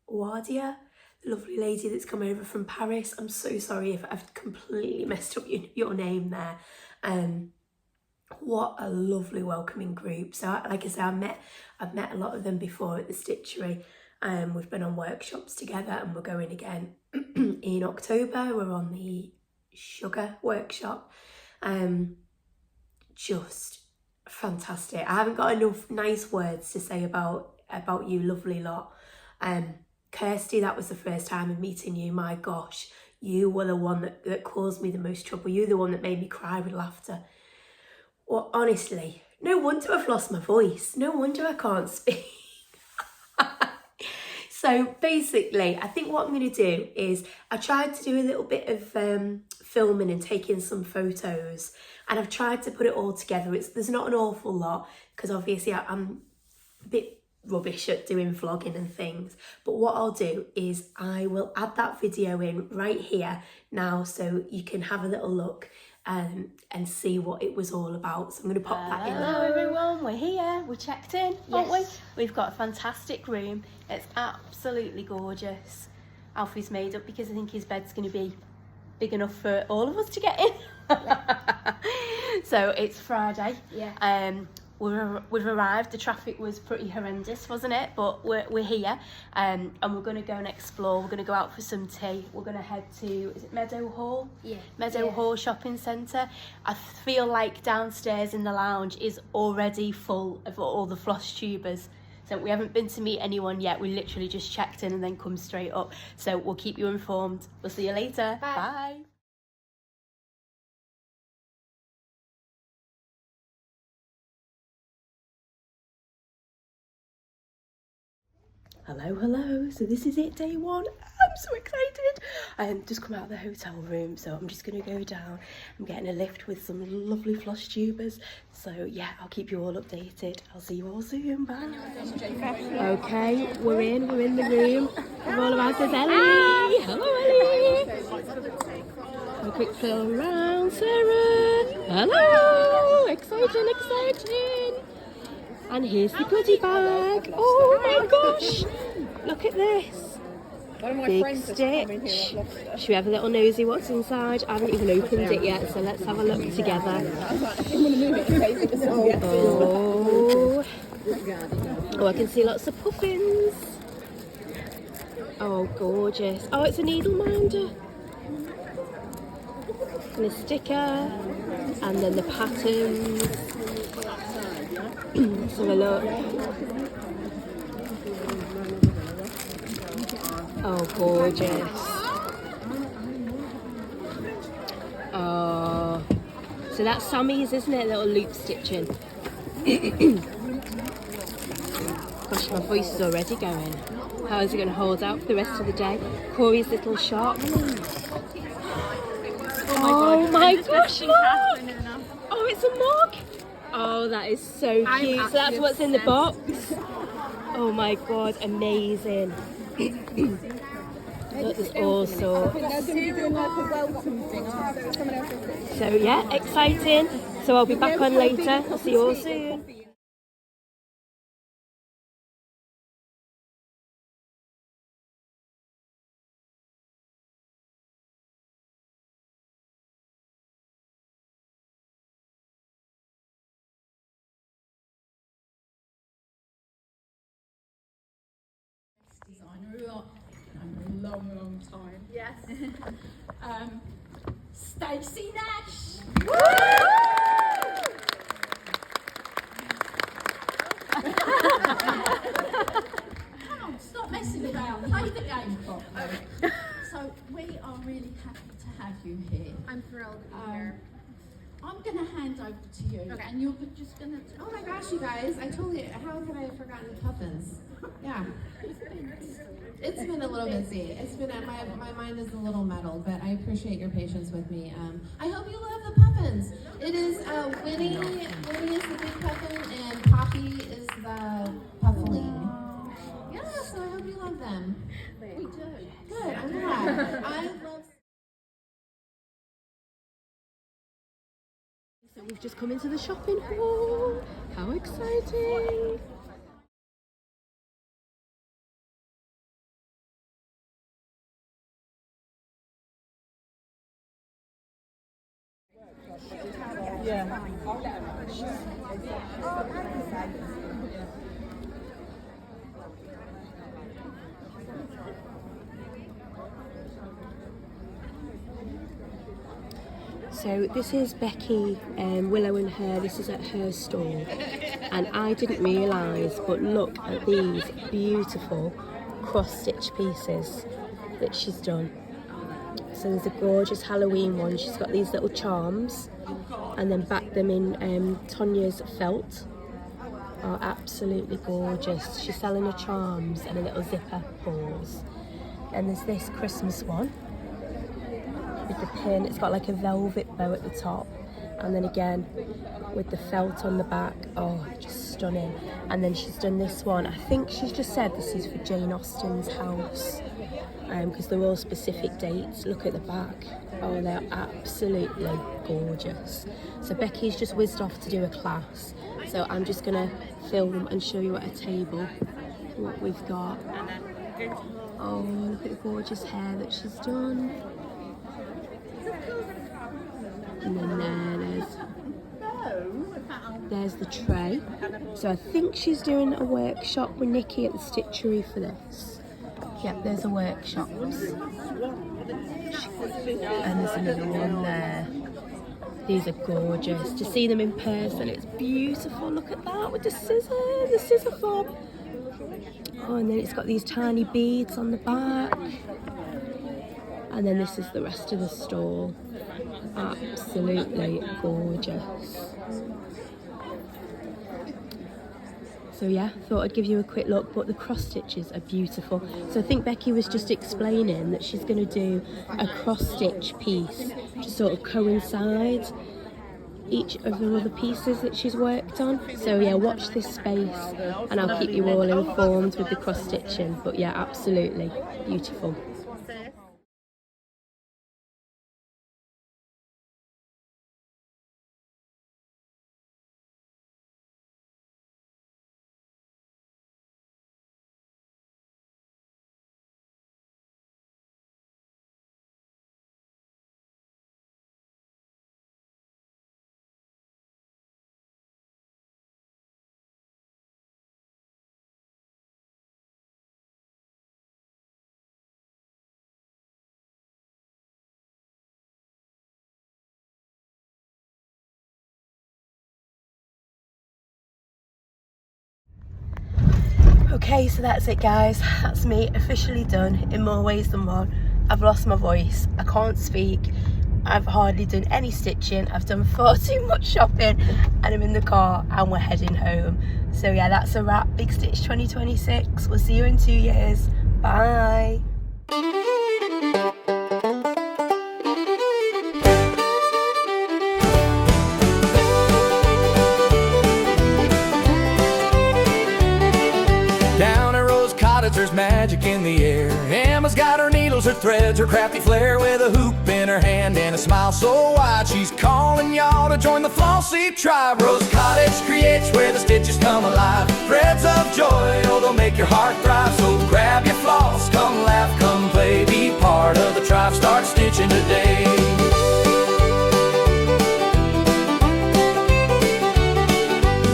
Wadia, the lovely lady that's come over from Paris. I'm so sorry if I've completely messed up your name there. What a lovely welcoming group. So like I said, I've met a lot of them before at the stitchery. We've been on workshops together, and we're going again in October. We're on the sugar workshop. Just fantastic. I haven't got enough nice words to say about you, lovely lot. Kirsty, that was the first time of meeting you. My gosh, you were the one that caused me the most trouble. You were the one that made me cry with laughter. Well, honestly, no wonder I've lost my voice. No wonder I can't speak. So basically, I think what I'm going to do is I tried to do a little bit of filming and taking some photos, and I've tried to put it all together. There's not an awful lot because obviously I'm a bit rubbish at doing vlogging and things, but what I'll do is I will add that video in right here now so you can have a little look and see what it was all about. So I'm going to pop that in. Hello everyone, we're here, we checked in, aren't we? We've got a fantastic room, it's absolutely gorgeous. Alfie's made up because I think his bed's going to be big enough for all of us to get in. So it's Friday. We've arrived. The traffic was pretty horrendous, wasn't it? But we're here, and we're going to go and explore. We're going to go out for some tea. We're going to head to, is it Meadow Hall? Meadow Hall Shopping Centre. I feel like downstairs in the lounge is already full of all the Flosstubers. So we haven't been to meet anyone yet. We literally just checked in and then come straight up. So we'll keep you informed. We'll see you later. Bye. Hello, so this is it, day one. I'm so excited. I have just come out of the hotel room, so I'm just going to go down. I'm getting a lift with some lovely Flosstubers, so yeah, I'll keep you all updated. I'll see you all soon, bye. Okay, we're in the room. We're all about this Ellie. Hello Ellie. A quick film around, Sarah. Hello, exciting. And here's the goodie bag. Oh my gosh! Look at this. Big Stitch. Should we have a little nosy what's inside? I haven't even opened it yet, so let's have a look together. Oh, I can see lots of puffins. Oh, gorgeous. Oh, it's a needle minder. And a sticker. And then the patterns. Let's have a look. Oh, gorgeous. Oh, so that's Sammy's, isn't it? Little loop stitching. Gosh, my voice is already going. How is it going to hold out for the rest of the day? Corey's little shop. Oh my gosh, look! Oh, it's a mug! Oh, that is so cute. So that's what's in the box. Oh my god, amazing. That is awesome. So yeah, exciting. So I'll be back on later. I'll see you all soon. Designer a long time. Yes. Stacy Nash. Come on, stop messing about. Play the game properly. So we are really happy to have you here. I'm thrilled to be here. I'm going to hand over to you, and you're just going to... Oh my gosh, you guys, how could I have forgotten the puffins? Yeah. It's been a little busy. It's been, my mind is a little muddled, but I appreciate your patience with me. I hope you love the puffins. It is, Winnie is the big puffin, and Poppy is the puffling. Yeah, so I hope you love them. We do. Good, I'm glad. I love... So we've just come into the shopping hall. How exciting! Yeah. So this is Becky, Willow and her. This is at her store, and I didn't realise, but look at these beautiful cross-stitch pieces that she's done. So there's a gorgeous Halloween one. She's got these little charms, and then backed them in Tonya's felt. Oh, absolutely gorgeous. She's selling her charms and a little zipper balls. And there's this Christmas one with the pin. It's got like a velvet bow at the top, and then again with the felt on the back. Oh, just stunning. And then she's done this one. I think she's just said this is for Jane Austen's house. because they're all specific dates. Look at the back. Oh, they're absolutely gorgeous. So Becky's just whizzed off to do a class, so I'm just gonna film and show you at a table what we've got. Oh, look at the gorgeous hair that she's done. And then there's the tray. So I think she's doing a workshop with Nikki at the stitchery for this. Yep, there's a workshop. And there's another one there. These are gorgeous. To see them in person, it's beautiful. Look at that with the scissor fob. Oh, and then it's got these tiny beads on the back. And then this is the rest of the stall. Absolutely gorgeous. So yeah, thought I'd give you a quick look, but the cross stitches are beautiful. So I think Becky was just explaining that she's going to do a cross stitch piece to sort of coincide each of the other pieces that she's worked on. So yeah, watch this space and I'll keep you all informed with the cross stitching. But yeah, absolutely beautiful. Okay, so that's it guys, that's me officially done in more ways than one. I've lost my voice, I can't speak, I've hardly done any stitching, I've done far too much shopping and I'm in the car and we're heading home. So yeah, that's a wrap, Big Stitch 2026, we'll see you in 2 years, bye. There's magic in the air. Emma's got her needles, her threads, her crafty flair, with a hoop in her hand and a smile so wide. She's calling y'all to join the Flosstube tribe. Rose Cottage creates where the stitches come alive. Threads of joy, oh, they'll make your heart thrive. So grab your floss, come laugh, come play, be part of the tribe, start stitching today.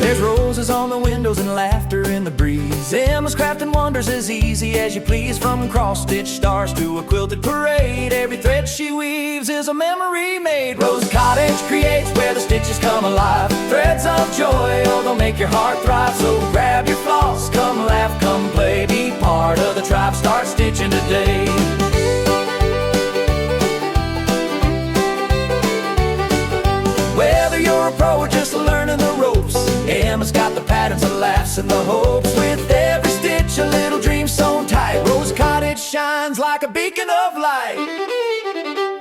There's roses on the windows and laughter in the breeze. Emma's crafting wonders as easy as you please. From cross-stitch stars to a quilted parade, every thread she weaves is a memory made. Rose Cottage creates where the stitches come alive. Threads of joy, oh, they'll make your heart thrive. So grab your floss, come laugh, come play, be part of the tribe, start stitching today. Whether you're a pro or just learning the ropes, Emma's got the patterns, the laughs, and the hopes. With every stitch, a little dream sewn tight. Rose Cottage shines like a beacon of light.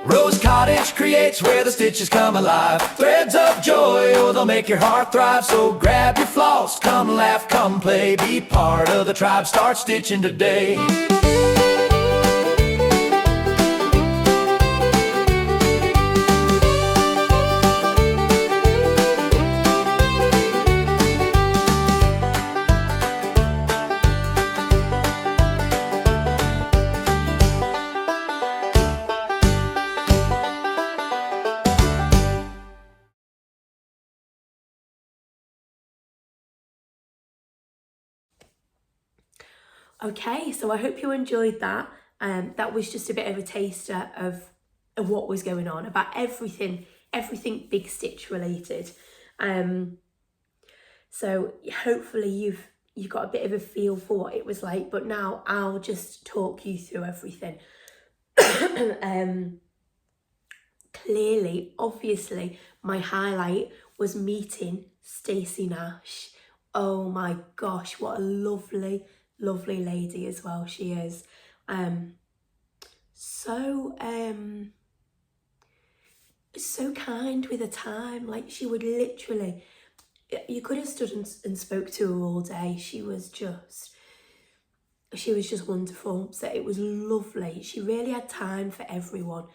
Rose Cottage creates where the stitches come alive. Threads of joy, oh, they'll make your heart thrive. So grab your floss, come laugh, come play, be part of the tribe, start stitching today. Okay, so I hope you enjoyed that. That was just a bit of a taster of what was going on, about everything Big Stitch related. So hopefully you've got a bit of a feel for what it was like, but now I'll just talk you through everything. Clearly, obviously, my highlight was meeting Stacy Nash. Oh my gosh, what a lovely lady as well she is. So kind with her time. Like, she would literally, you could have stood and spoke to her all day. She was just she was just wonderful. So it was lovely. She really had time for everyone,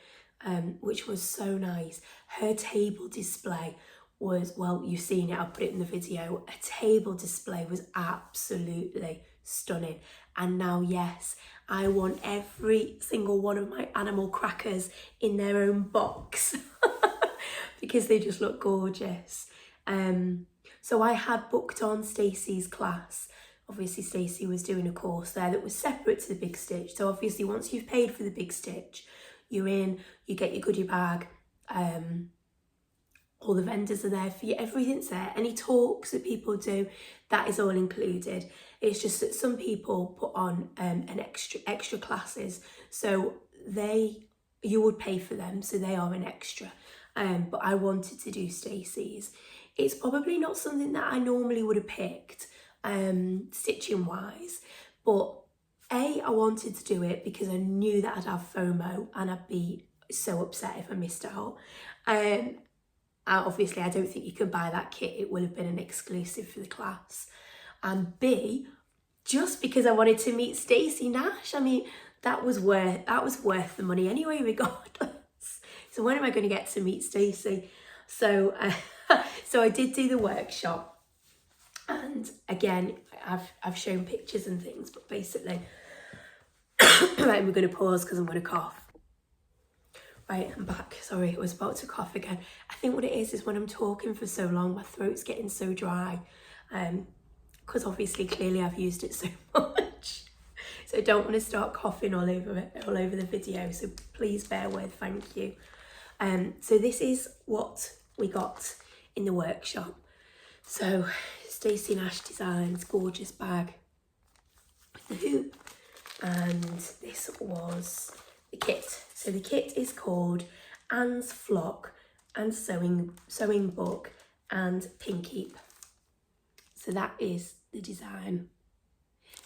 which was so nice. Her table display was, well, you've seen it, I'll put it in the video. A table display was absolutely stunning. And now, yes, I want every single one of my animal crackers in their own box because they just look gorgeous. So I had booked on Stacey's class. Obviously Stacey was doing a course there that was separate to the Big Stitch. So obviously once you've paid for the Big Stitch, you're in, you get your goodie bag, all the vendors are there for you, everything's there. Any talks that people do, that is all included. It's just that some people put on an extra classes, so you would pay for them, so they are an extra. But I wanted to do Stacey's. It's probably not something that I normally would have picked, stitching wise, but I wanted to do it because I knew that I'd have FOMO and I'd be so upset if I missed out. Obviously, I don't think you can buy that kit. It will have been an exclusive for the class. And B, just because I wanted to meet Stacy Nash. I mean, that was worth the money anyway, regardless. So when am I going to get to meet Stacy? So, so I did do the workshop, and again, I've shown pictures and things, but basically, right, we're going to pause because I'm going to cough. Right, I'm back. Sorry, I was about to cough again. I think what it is when I'm talking for so long, my throat's getting so dry. Because obviously, clearly I've used it so much. So I don't want to start coughing all over the video. So please bear with, thank you. So this is what we got in the workshop. So Stacy Nash Designs, gorgeous bag with the hoop. And this was the kit. So the kit is called Anne's Flock and Sewing Book and Pink Heap. So that is the design.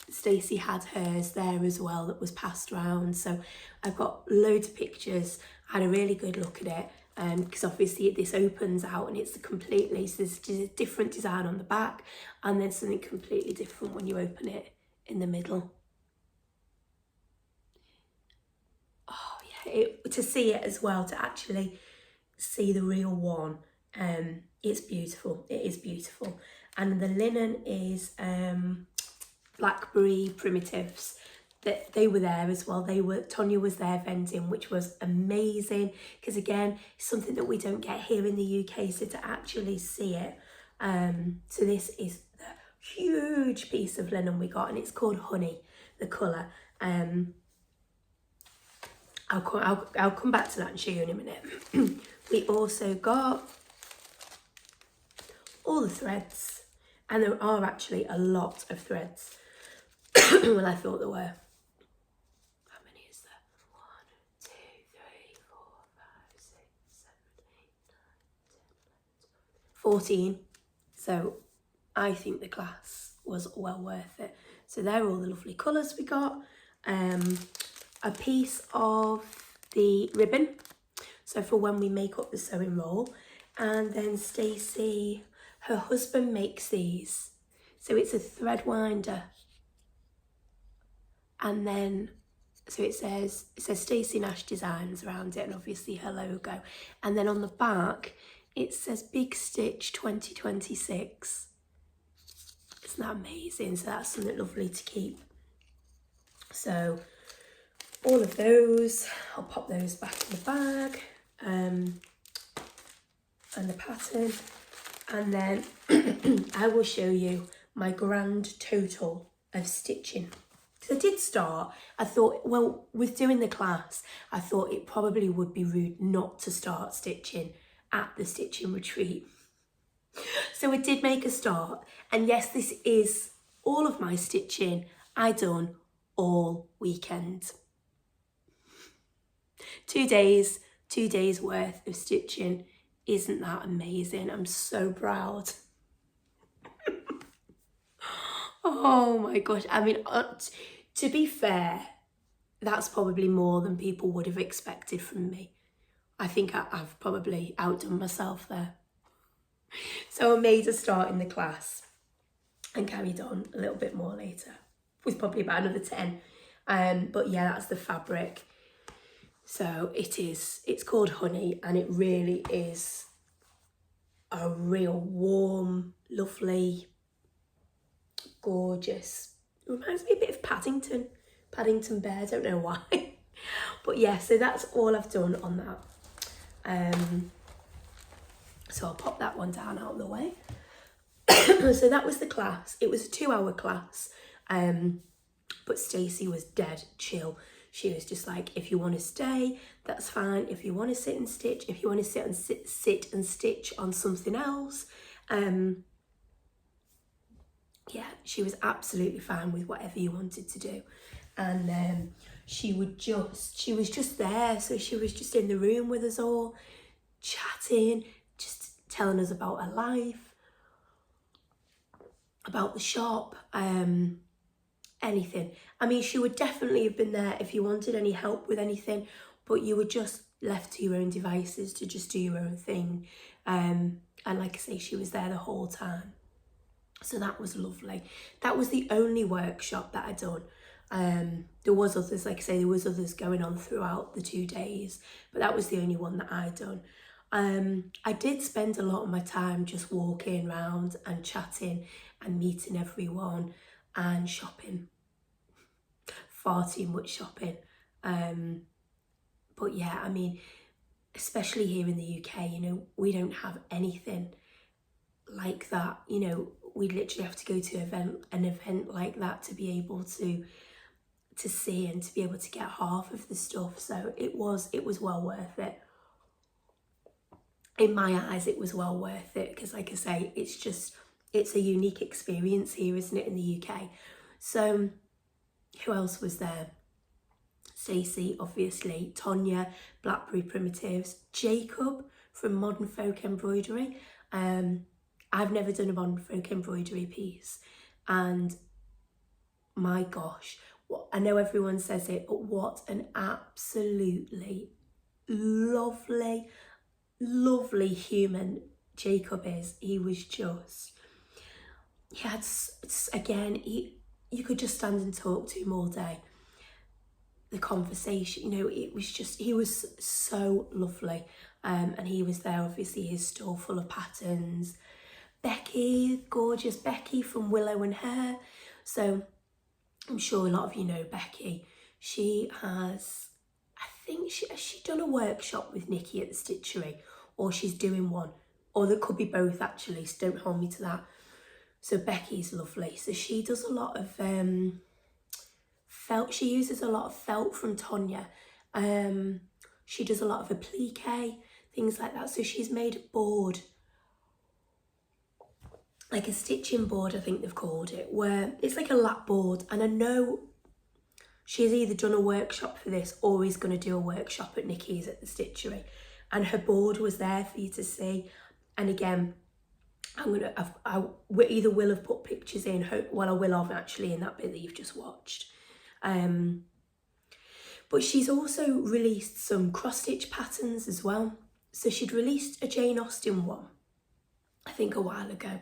Stacey had hers there as well that was passed around. So I've got loads of pictures. I had a really good look at it because obviously this opens out and it's completely, so there's a different design on the back and then something completely different when you open it in the middle. To see it as well, to actually see the real one, it's beautiful. It is beautiful. And the linen is Blackberry Primitives. That they were there as well. Tonya was there vending, which was amazing because again, it's something that we don't get here in the UK. So to actually see it, so this is the huge piece of linen we got, and it's called Honey, the colour. I'll come back to that and show you in a minute. We also got all the threads, and there are actually a lot of threads. Well, I thought there were. How many is there? 1, 2, 3, 4, 5, 6, 7, 8, 9, 10, 11, 12, 14. So I think the class was well worth it. So there are all the lovely colours we got. A piece of the ribbon, so for when we make up the sewing roll, and then Stacey, her husband makes these, so it's a thread winder, and then so it says Stacy Nash Designs around it, and obviously her logo, and then on the back it says Big Stitch 2026. Isn't that amazing? So that's something lovely to keep. So all of those, I'll pop those back in the bag, and the pattern, and then I will show you my grand total of stitching. Because I did start, I thought, well, with doing the class, I thought it probably would be rude not to start stitching at the stitching retreat. So I did make a start, and yes, this is all of my stitching I done all weekend. 2 days worth of stitching. Isn't that amazing? I'm so proud. Oh my gosh. I mean, to be fair, that's probably more than people would have expected from me. I think I've probably outdone myself there. So I made a start in the class and carried on a little bit more later. was probably about another 10. But yeah, that's the fabric. So it's called Honey, and it really is a real warm, lovely, gorgeous, reminds me a bit of Paddington Bear, I don't know why. But yeah, so that's all I've done on that. So I'll pop that one down out of the way. So that was the class. It was a 2-hour class, but Stacey was dead chill. She was just like, if you want to stay, that's fine. If you want to sit and stitch, if you want to sit and stitch on something else, yeah, she was absolutely fine with whatever you wanted to do. And she was just there. So she was just in the room with us all, chatting, just telling us about her life, about the shop, anything. I mean, she would definitely have been there if you wanted any help with anything, but you were just left to your own devices to just do your own thing. And like I say, she was there the whole time. So that was lovely. That was the only workshop that I'd done. There was others, like I say, there was others going on throughout the 2 days, but that was the only one that I'd done. I did spend a lot of my time just walking around and chatting and meeting everyone and shopping. Far too much shopping. But yeah, I mean, especially here in the UK, you know, we don't have anything like that. You know, we literally have to go to an event like that to be able to see and to be able to get half of the stuff. So it was well worth it. In my eyes, it was well worth it, because like I say, it's a unique experience here, isn't it, in the UK? So who else was there? Stacey, obviously, Tonya, Blackberry Primitives, Jacob from Modern Folk Embroidery. I've never done a Modern Folk Embroidery piece, and my gosh, I know everyone says it, but what an absolutely lovely human Jacob is. He was just, he had, again, you could just stand and talk to him all day. The conversation, you know, it was just, he was so lovely. And he was there, obviously, his stall full of patterns. Becky, gorgeous Becky from Willow and Hare. So I'm sure a lot of you know Becky. She has, I think has she done a workshop with Nikki at the Stitchery, or she's doing one, or there could be both actually, so don't hold me to that. So Becky's lovely. So she does a lot of felt. She uses a lot of felt from Tonya. She does a lot of applique, things like that. So she's made a board, like a stitching board, I think they've called it, where it's like a lap board. And I know she's either done a workshop for this or is going to do a workshop at Nikki's at the Stitchery. And her board was there for you to see. And again, I either will have put pictures in, I will have actually in that bit that you've just watched. But she's also released some cross-stitch patterns as well. So she'd released a Jane Austen one, I think a while ago.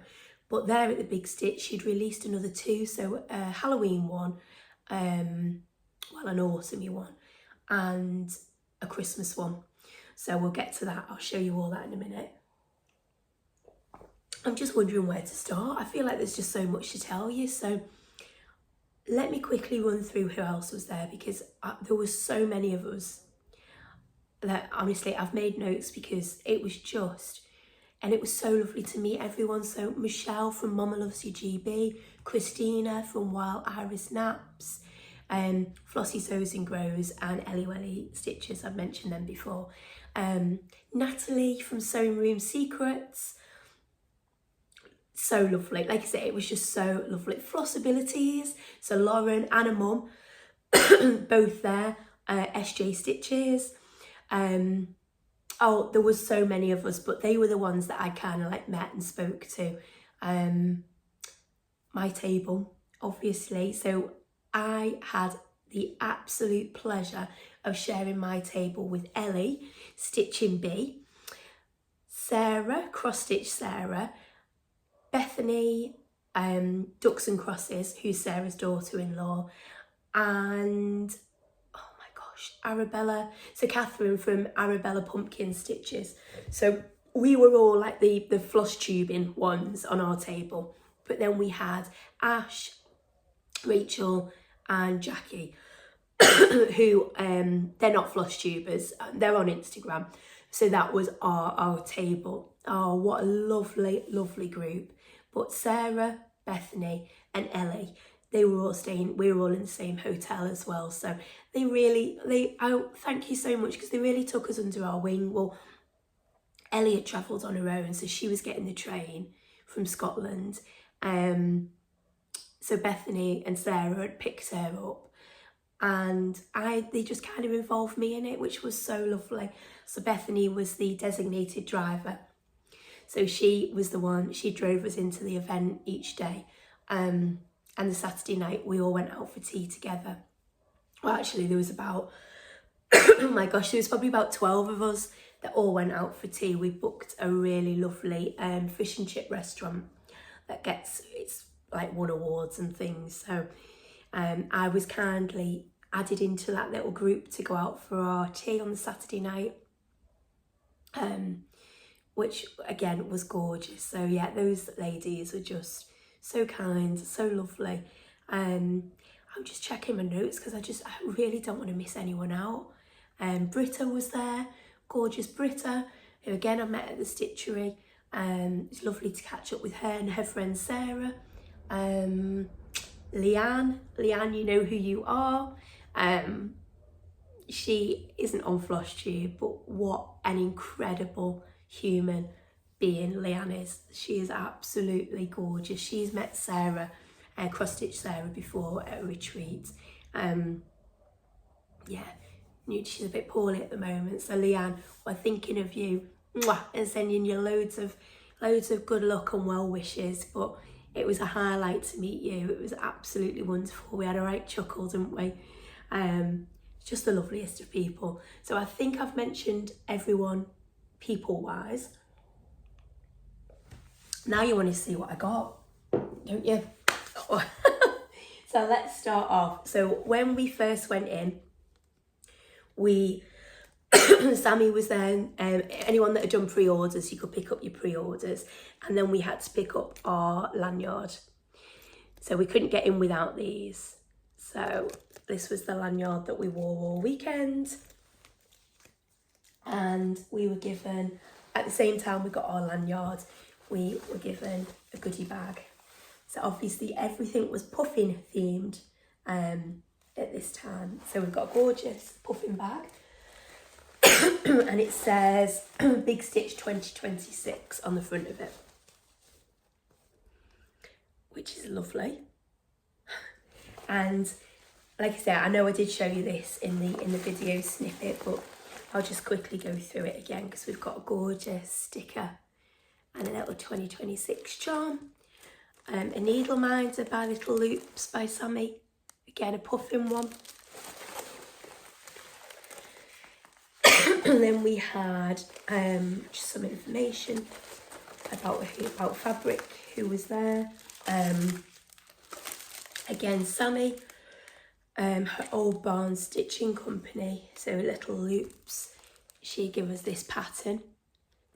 But there at the Big Stitch, she'd released another 2. So a Halloween one, an autumny one, and a Christmas one. So we'll get to that. I'll show you all that in a minute. I'm just wondering where to start. I feel like there's just so much to tell you. So let me quickly run through who else was there, because there was so many of us that honestly I've made notes because it was just, and it was so lovely to meet everyone. So Michelle from Mama Loves You GB, Christina from Wild Iris Naps, Flossie Sews and Grows, and Ellie Welly Stitches, I've mentioned them before. Natalie from Sewing Room Secrets, so lovely. Like I say, it was just so lovely. Flossabilities, so Lauren and a mum, both there. SJ Stitches. Oh, there was so many of us, but they were the ones that I kind of like met and spoke to. My table, obviously. So I had the absolute pleasure of sharing my table with Ellie, Stitching Bee, Sarah, Cross Stitch Sarah, Bethany, Ducks and Crosses, who's Sarah's daughter-in-law, and oh my gosh, Arabella, so Catherine from Arabella Pumpkin Stitches. So we were all like the floss tubing ones on our table, but then we had Ash, Rachel and Jackie, who they're not Flosstubers, they're on Instagram. So that was our table. Oh, what a lovely group. But Sarah, Bethany and Ellie, we were all in the same hotel as well. So thank you so much, because they really took us under our wing. Well, Ellie had travelled on her own, so she was getting the train from Scotland. So Bethany and Sarah had picked her up, and they just kind of involved me in it, which was so lovely. So Bethany was the designated driver. So she was the one, she drove us into the event each day. And the Saturday night, we all went out for tea together. Well, actually, there was about, oh my gosh, there was probably about 12 of us that all went out for tea. We booked a really lovely fish and chip restaurant that it's like won awards and things. So I was kindly added into that little group to go out for our tea on the Saturday night, which again was gorgeous. So yeah, those ladies were just so kind, so lovely. I'm just checking my notes because I really don't want to miss anyone out. Britta was there, gorgeous Britta, who again I met at the stitchery. It's lovely to catch up with her and her friend Sarah. Leanne, you know who you are. She isn't on Flosstube, but what an incredible human being Leanne is. She is absolutely gorgeous. She's met Sarah, Cross Stitch Sarah, before at a retreat. Yeah, she's a bit poorly at the moment. So Leanne, we're thinking of you, and sending you loads of good luck and well wishes. But it was a highlight to meet you. It was absolutely wonderful. We had a right chuckle, didn't we? Just the loveliest of people. So I think I've mentioned everyone people-wise. Now you want to see what I got, don't you? So let's start off. So when we first went in, Sammy was there. Anyone that had done pre-orders, you could pick up your pre-orders, and then we had to pick up our lanyard. So we couldn't get in without these. So this was the lanyard that we wore all weekend, and we were given, at the same time we got our lanyard, we were given a goodie bag. So obviously everything was puffin themed at this time. So we've got a gorgeous puffin bag. And it says Big Stitch 2026 on the front of it, which is lovely. And like I said, I know I did show you this in the video snippet, but I'll just quickly go through it again, because we've got a gorgeous sticker and a little 2026 charm, a needle minder by Little Loops by Sammy, again a puffin one. And then we had just some information about fabric, who was there. Again, Sammy, her old barn stitching company, so Little Loops. She gave us this pattern.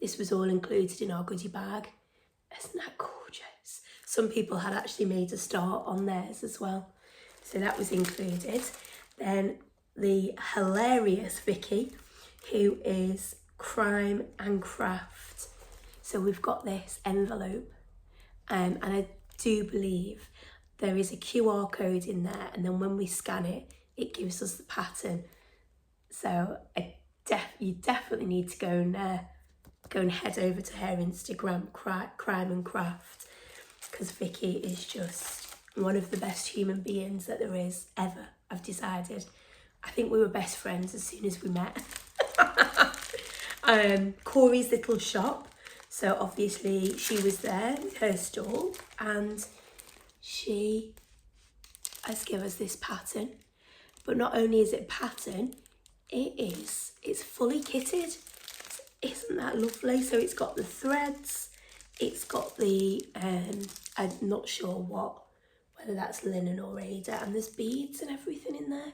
This was all included in our goodie bag. Isn't that gorgeous? Some people had actually made a star on theirs as well, so that was included. Then the hilarious Vicky, who is Crime and Craft. So we've got this envelope, and I do believe there is a QR code in there, and then when we scan it, it gives us the pattern. So you definitely need to go and head over to her Instagram, Crime and Craft, because Vicky is just one of the best human beings that there is ever. I've decided. I think we were best friends as soon as we met. Corey's little shop. So obviously she was there with her stall, and she has given us this pattern. But not only is it pattern, it's fully kitted. Isn't that lovely? So it's got the threads, it's got the, I'm not sure whether that's linen or Ada, and there's beads and everything in there,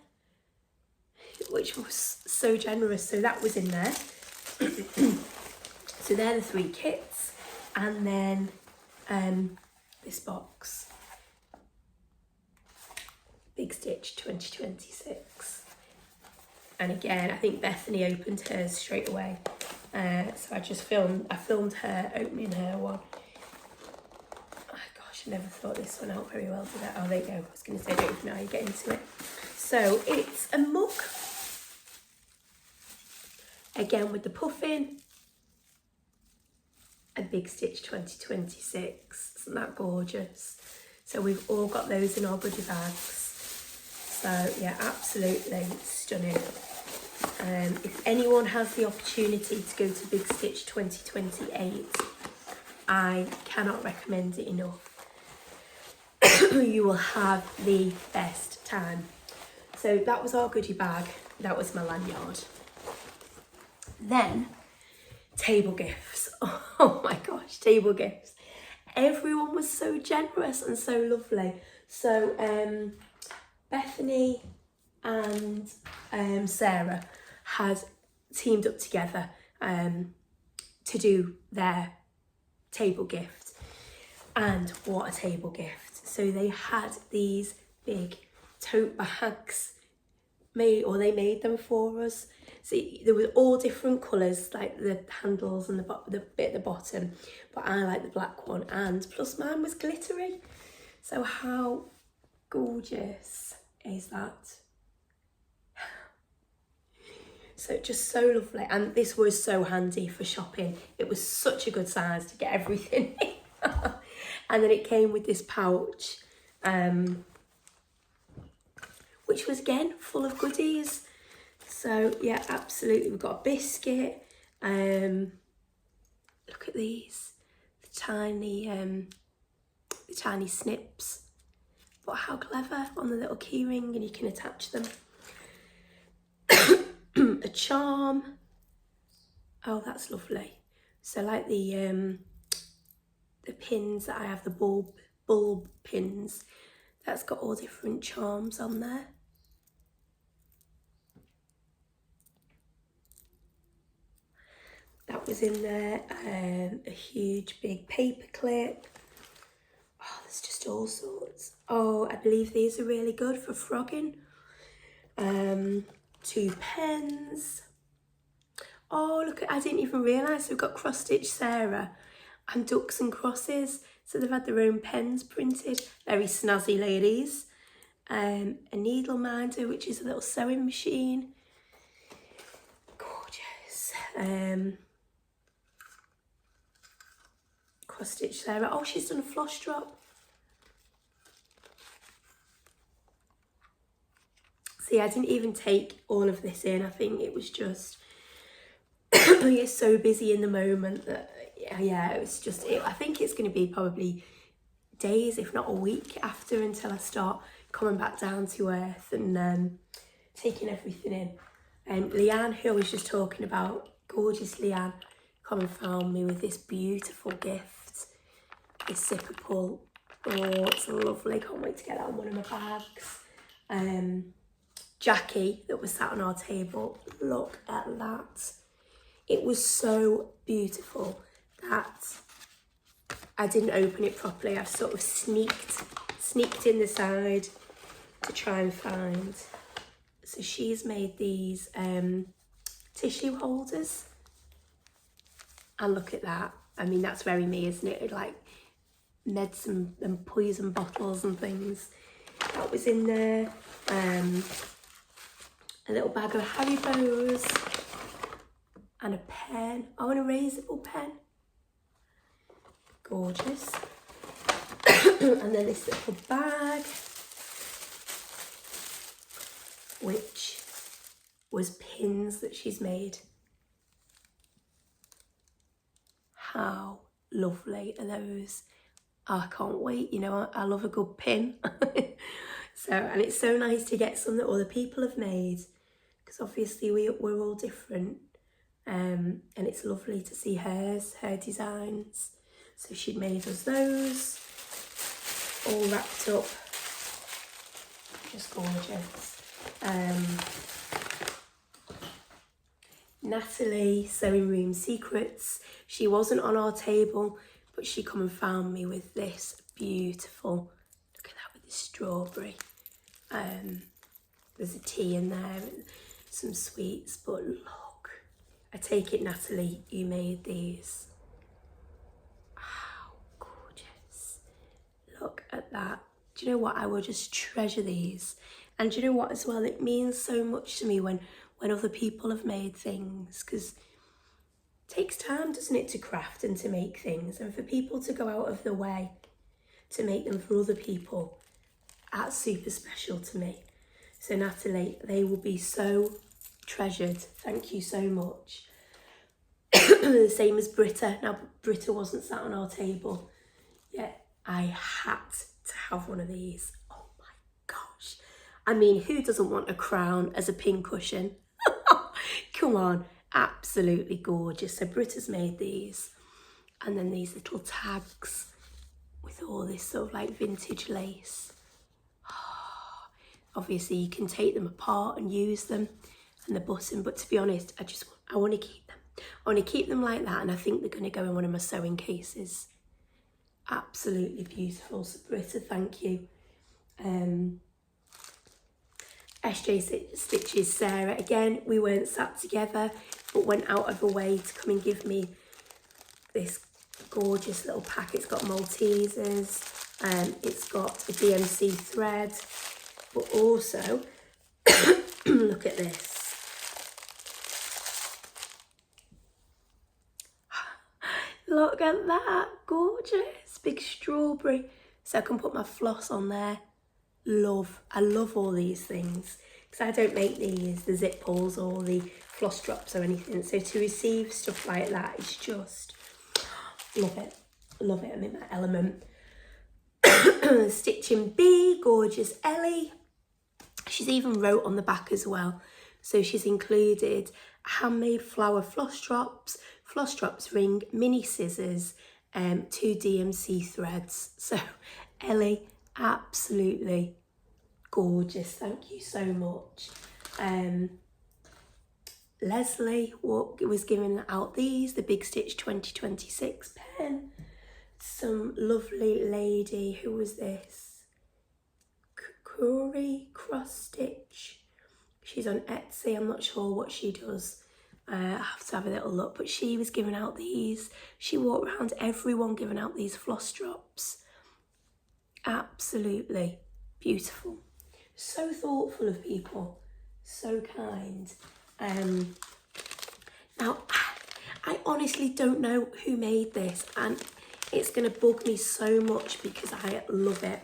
which was so generous. So that was in there. So they're the 3 kits, and then this box, Big Stitch 2026. And again, I think Bethany opened hers straight away. So I filmed her opening her one. Oh gosh, I never thought this one out very well, did I? Oh, there you go. I was going to say, don't know how you get into it. So it's a mug. Again with the puffin. A Big Stitch 2026. Isn't that gorgeous? So we've all got those in our goodie bags. So yeah, absolutely stunning. If anyone has the opportunity to go to Big Stitch 2028, I cannot recommend it enough. You will have the best time. So that was our goodie bag. That was my lanyard. Then, table gifts. Oh my gosh, table gifts. Everyone was so generous and so lovely. So Bethany and Sarah had teamed up together to do their table gift. And what a table gift. So they had these big tote bags made, or they made them for us. So there were all different colours, like the handles and the bit at the bottom, but I like the black one, and plus mine was glittery. So how gorgeous is that? So just so lovely, and this was so handy for shopping. It was such a good size to get everything in. And then it came with this pouch, which was again full of goodies. So yeah, absolutely. We've got a biscuit. Look at these, the tiny snips. But how clever, on the little key ring, and you can attach them. A charm. Oh, that's lovely. So like the pins that I have, the bulb pins, that's got all different charms on there. That was in there. A huge big paper clip. Oh, there's just all sorts. Oh, I believe these are really good for frogging. 2 pens. Oh, look, I didn't even realise we've got Cross Stitch Sarah and Ducks and Crosses. So they've had their own pens printed. Very snazzy ladies. A needle minder, which is a little sewing machine. Gorgeous. Cross Stitch Sarah. Oh, she's done a floss drop. See, I didn't even take all of this in. I think it was just, you're so busy in the moment that, yeah, it was just, I think it's going to be probably days, if not a week after, until I start coming back down to earth and taking everything in. Leanne, who I was just talking about, gorgeous Leanne, come and found me with this beautiful gift, this zipper pull. Oh, it's lovely. Can't wait to get that on one of my bags. Jackie, that was sat on our table, look at that. It was so beautiful that I didn't open it properly. I've sort of sneaked in the side to try and find. So she's made these tissue holders, and look at that. I mean, that's very me, isn't it? Like medicine and poison bottles and things. That was in there. A little bag of Haribos and a pen. Oh, an erasable pen. Gorgeous. And then this little bag, which was pins that she's made. How lovely are those? Oh, I can't wait. You know, I love a good pin. So, and it's so nice to get some that other people have made, because obviously we're all different. And it's lovely to see her designs. So she'd made us those, all wrapped up, just gorgeous. Natalie, Sewing Room Secrets, she wasn't on our table, but she come and found me with this beautiful, look at that with the strawberry. There's a tea in there and some sweets, but look, I take it, Natalie, you made these. How gorgeous. Look at that. Do you know what? I will just treasure these. And do you know what as well? It means so much to me when other people have made things, because it takes time, doesn't it, to craft and to make things, and for people to go out of the way to make them for other people, that's super special to me. So Natalie, they will be so treasured. Thank you so much. The same as Britta. Now, Britta wasn't sat on our table, yet I had to have one of these. Oh my gosh. I mean, who doesn't want a crown as a pin cushion? Come on, absolutely gorgeous. So Britta's made these, and then these little tags with all this sort of like vintage lace. Obviously you can take them apart and use them, and the button, but to be honest, I want to keep them. I want to keep them like that, and I think they're going to go in one of my sewing cases. Absolutely beautiful. So Britta, thank you. SJ Stitches Sarah, again, we weren't sat together, but went out of her way to come and give me this gorgeous little pack. It's got Maltesers, it's got a DMC thread, but also, look at this. Look at that, gorgeous, big strawberry. So I can put my floss on there. I love all these things, because I don't make the zip pulls or the floss drops or anything. So to receive stuff like that is just, love it, I'm in my element. Stitching Bee, gorgeous Ellie. She's even wrote on the back as well. So she's included handmade flower floss drops ring, mini scissors, 2 DMC threads. So Ellie, absolutely gorgeous, thank you so much. Leslie was giving out these, the Big Stitch 2026 pen. Some lovely lady, who was this? Curry Cross Stitch. She's on Etsy, I'm not sure what she does. I have to have a little look, but she was giving out these. She walked around everyone giving out these floss drops. Absolutely beautiful. So thoughtful of people, so kind. Now, I honestly don't know who made this, and it's going to bug me so much because I love it.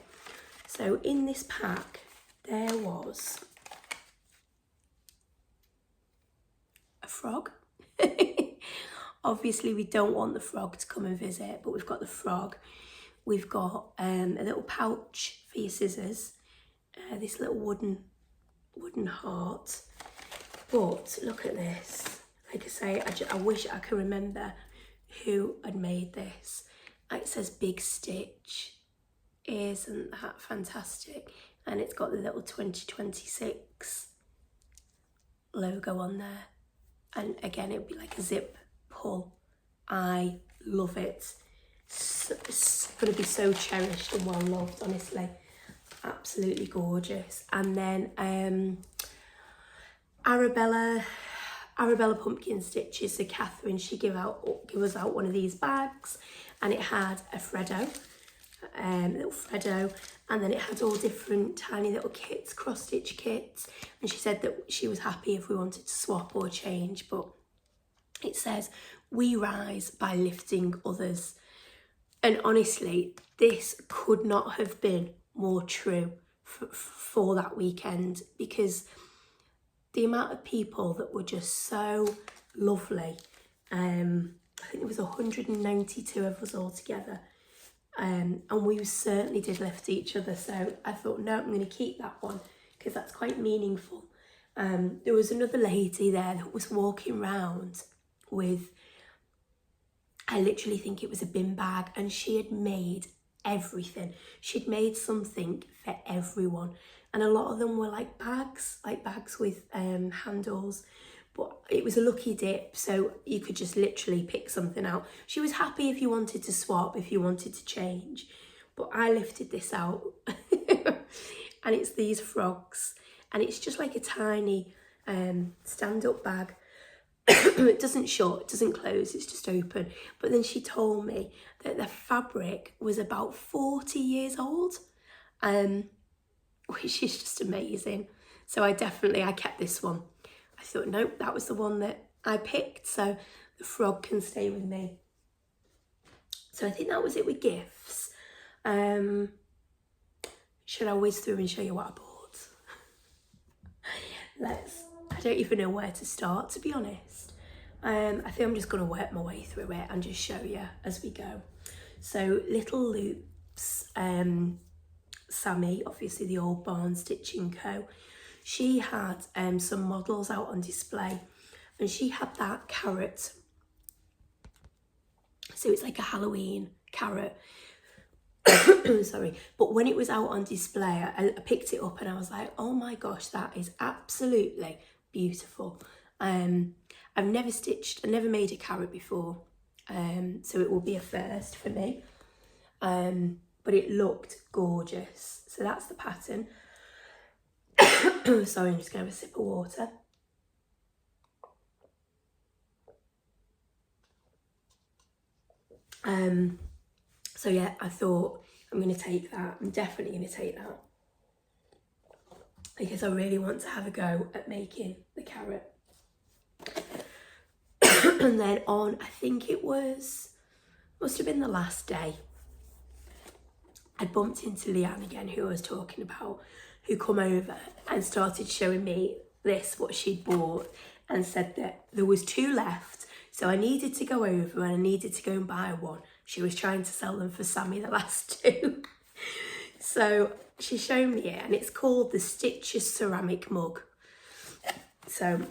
So in this pack, there was a frog. Obviously, we don't want the frog to come and visit, but we've got the frog. We've got a little pouch for your scissors, this little wooden heart. But look at this. Like I say, I wish I could remember who had made this. It says Big Stitch. Isn't that fantastic? And it's got the little 2026 logo on there. And again, it would be like a zip pull. I love it. It's going to be so cherished and well loved, honestly. Absolutely gorgeous. And then Arabella Pumpkin Stitches. So Catherine, she gave us out one of these bags, and it had a Freddo, little Freddo, and then it had all different tiny little kits, cross stitch kits. And she said that she was happy if we wanted to swap or change, but it says, "We rise by lifting others." And honestly, this could not have been more true for that weekend, because the amount of people that were just so lovely. I think there was 192 of us all together. And we certainly did lift each other. So I thought, no, I'm going to keep that one because that's quite meaningful. There was another lady there that was walking around with I literally think it was a bin bag, and she had made everything. She'd made something for everyone, and a lot of them were like bags with handles, but it was a lucky dip, so you could just literally pick something out. She was happy if you wanted to swap, if you wanted to change, but I lifted this out and it's these frogs, and it's just like a tiny stand-up bag. It doesn't shut, it doesn't close, it's just open. But then she told me that the fabric was about 40 years old, which is just amazing. So I kept this one. I thought, nope, that was the one that I picked, so the frog can stay with me. So I think that was it with gifts. Should I whiz through and show you what I bought? I don't even know where to start, to be honest. I think I'm just going to work my way through it and just show you as we go. So Little Loops, Sammy, obviously the old Barn Stitching Co. She had some models out on display, and she had that carrot. So it's like a Halloween carrot. Sorry, but when it was out on display, I picked it up and I was like, oh my gosh, that is absolutely beautiful. I've never made a carrot before, so it will be a first for me. But it looked gorgeous. So that's the pattern. Sorry, I'm just gonna have a sip of water. So yeah, I thought I'm going to take that. I'm definitely going to take that, because I really want to have a go at making the carrot. And then on, I think it must have been the last day, I bumped into Leanne again, who I was talking about, who come over and started showing me what she'd bought, and said that there was 2 left. So I needed to go over and I needed to go and buy one. She was trying to sell them for Sammy, the last 2. So she showed me it, and it's called the Stitches ceramic mug. So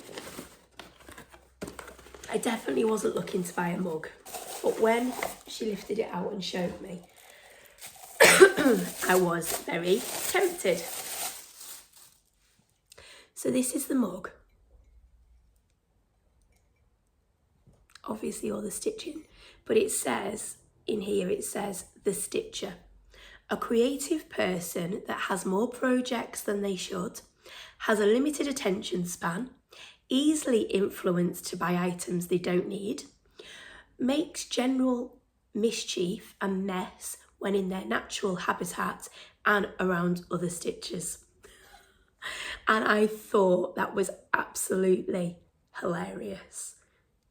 I definitely wasn't looking to buy a mug, but when she lifted it out and showed me, I was very tempted. So this is the mug. Obviously all the stitching, but it says in here, it says the Stitcher, a creative person that has more projects than they should, has a limited attention span, easily influenced by items they don't need, makes general mischief and mess when in their natural habitat and around other stitchers. And I thought that was absolutely hilarious,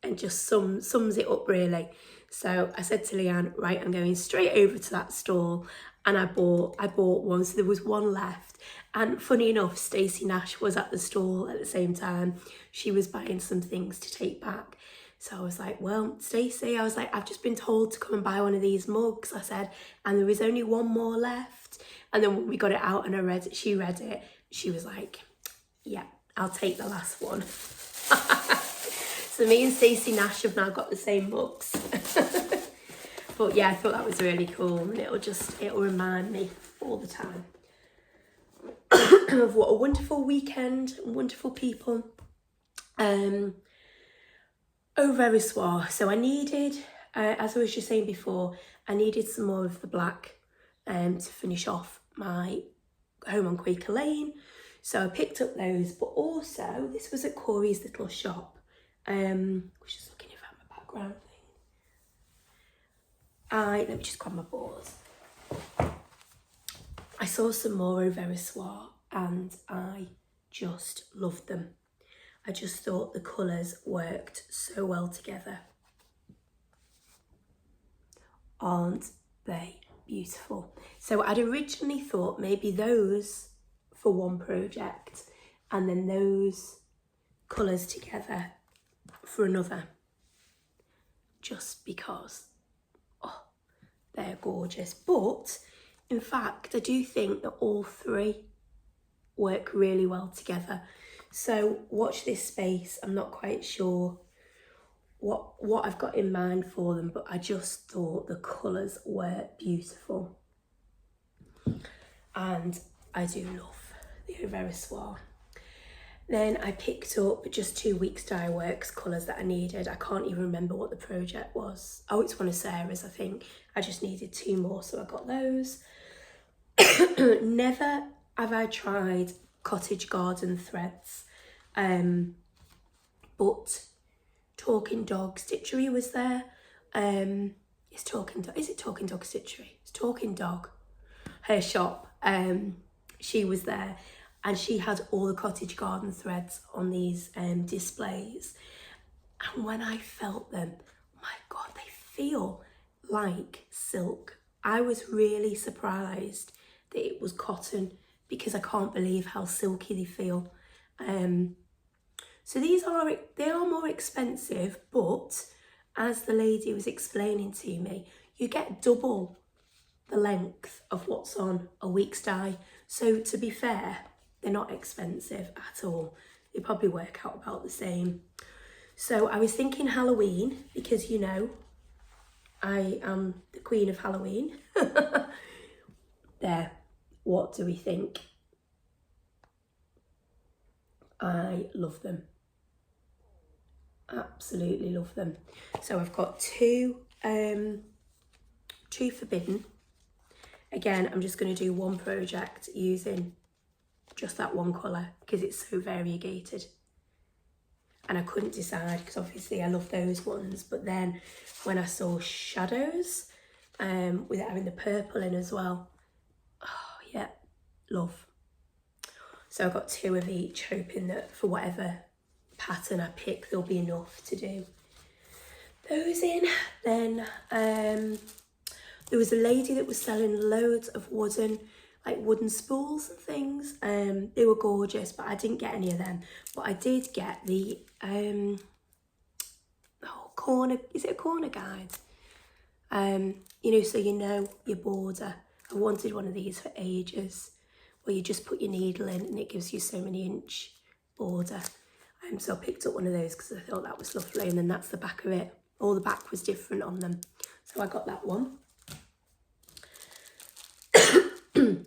and just sums it up really. So I said to Leanne, right, I'm going straight over to that stall, and I bought one. So there was one left, and funny enough, Stacy Nash was at the stall at the same time. She was buying some things to take back. So I was like, well, Stacy, I was like, I've just been told to come and buy one of these mugs, I said, and there is only one more left. And then when we got it out and she read it, she was like, yeah, I'll take the last one. So me and Stacy Nash have now got the same mugs. But yeah, I thought that was really cool, and it'll remind me all the time of what a wonderful weekend, wonderful people. Au revoir. So I needed, as I was just saying before, I needed some more of the black to finish off my home on Quaker Lane. So I picked up those, but also this was at Corey's little shop. Was just looking if I have my background thing. Let me just grab my boards. I saw some more au revoir, and I just loved them. I just thought the colours worked so well together. Aren't they beautiful? So I'd originally thought maybe those for one project, and then those colours together for another, just because they're gorgeous. But in fact, I do think that all 3 work really well together. So watch this space. I'm not quite sure what I've got in mind for them, but I just thought the colours were beautiful. And I do love the e.rosecreates. Then I picked up just 2 weeks dye works colours that I needed. I can't even remember what the project was. Oh, it's one of Sarah's, I think. I just needed 2 more, so I got those. Never have I tried cottage garden threads, but Talking Dog Stitchery was there. Is it Talking Dog Stitchery? It's Talking Dog. Her shop. She was there, and she had all the cottage garden threads on these displays. And when I felt them, my God, they feel like silk. I was really surprised that it was cotton, because I can't believe how silky they feel. So they are more expensive, but as the lady was explaining to me, you get double the length of what's on a week's dye. So to be fair, they're not expensive at all. They probably work out about the same. So I was thinking Halloween, because you know, I am the queen of Halloween. There, what do we think? I love them. Absolutely love them. So I've got two forbidden. Again, I'm just going to do one project using just that one colour, because it's so variegated. And I couldn't decide, because obviously I love those ones, but then when I saw shadows, with it having the purple in as well, oh yeah, love. So I've got 2 of each, hoping that for whatever pattern I pick, there'll be enough to do those in. Then there was a lady that was selling loads of wooden spools and things. They were gorgeous, but I didn't get any of them. But I did get the corner, is it a corner guide? You know, so you know your border. I wanted one of these for ages, where you just put your needle in and it gives you so many inch border. So I picked up one of those because I thought that was lovely, and then that's the back of it. All the back was different on them, so I got that one.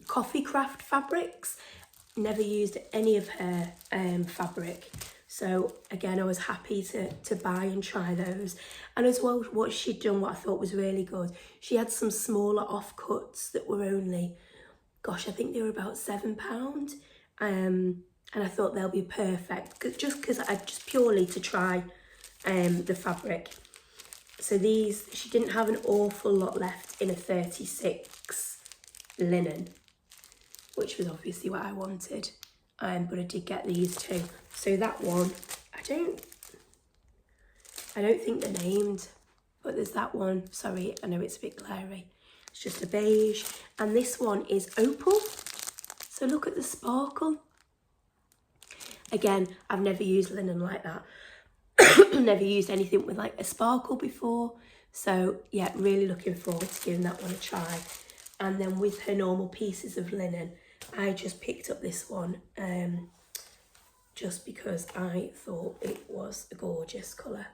Coffee Craft Fabrics. Never used any of her fabric, so again I was happy to buy and try those. And as well, what she'd done, what I thought was really good, she had some smaller offcuts that were only, gosh, I think they were about £7. And I thought they'll be perfect, just purely to try the fabric. So these, she didn't have an awful lot left in a 36 linen, which was obviously what I wanted. But I did get these 2. So that one, I don't think they're named, but there's that one. Sorry, I know it's a bit glary. It's just a beige, and this one is opal. So look at the sparkle. Again, I've never used linen like that. Never used anything with like a sparkle before. So yeah, really looking forward to giving that one a try. And then with her normal pieces of linen, I just picked up this one just because I thought it was a gorgeous colour.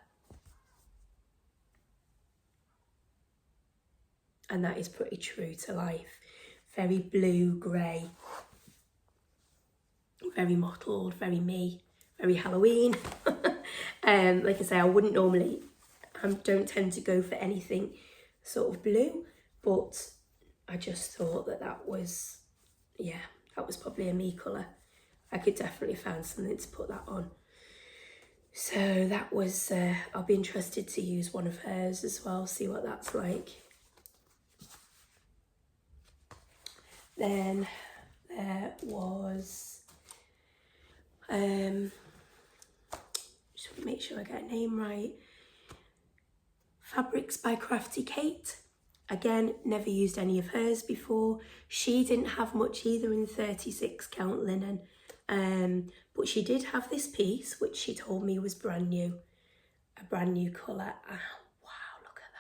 And that is pretty true to life. Very blue, grey. Very mottled, very me, very Halloween. Like I say, I wouldn't normally, don't tend to go for anything sort of blue, but I just thought that was, yeah, that was probably a me colour. I could definitely find something to put that on. So that was, I'll be interested to use one of hers as well, see what that's like. Then there was, just want to make sure I get a name right. Fabrics by Crafty Kate. Again, never used any of hers before. She didn't have much either in 36 count linen. But she did have this piece, which she told me was brand new. A brand new colour. Ah, wow, look at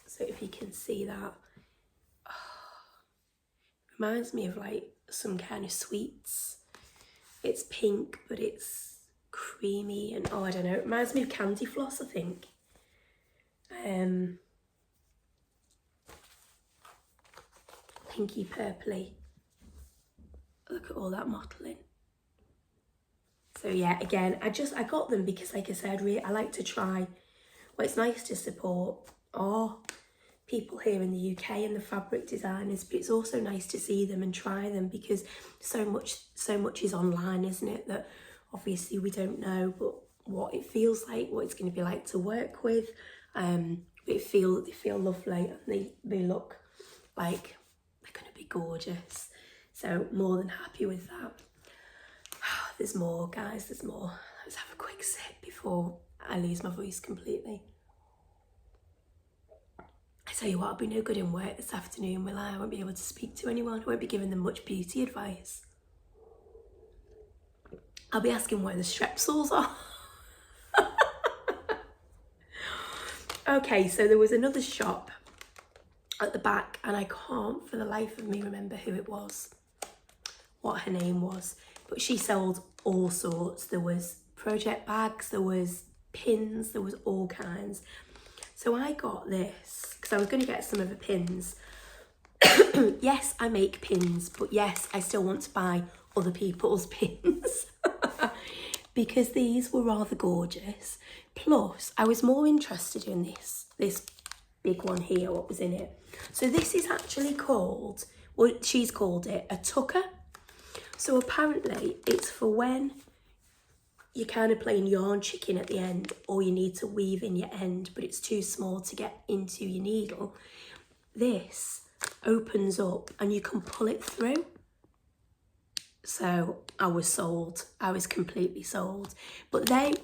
that. So if you can see that. Reminds me of like some kind of sweets. It's pink, but it's creamy and, oh, I don't know, it reminds me of candy floss, I think. Pinky purpley. Look at all that mottling. So yeah, again, I got them because, like I said, I like to try. Well, it's nice to support our people here in the UK and the fabric designers, but it's also nice to see them and try them, because so much is online, isn't it, that obviously we don't know, but what it feels like, what it's going to be like to work with. They feel lovely, and they look like they're going to be gorgeous. So more than happy with that. There's more, guys, there's more. Let's have a quick sip before I lose my voice completely. I tell you what, I'll be no good in work this afternoon, will I? I won't be able to speak to anyone. I won't be giving them much beauty advice. I'll be asking where the strepsils are. Okay, so there was another shop at the back, and I can't for the life of me remember who it was, what her name was, but she sold all sorts. There was project bags, there was pins, there was all kinds. So I got this because I was going to get some of the pins. Yes, I make pins, but yes, I still want to buy other people's pins because these were rather gorgeous. Plus, I was more interested in this big one here, what was in it. So this is actually called, well, she's called it a tucker. So apparently it's for when you're kind of playing yarn chicken at the end, or you need to weave in your end, but it's too small to get into your needle. This opens up and you can pull it through. So I was sold. I was completely sold. But they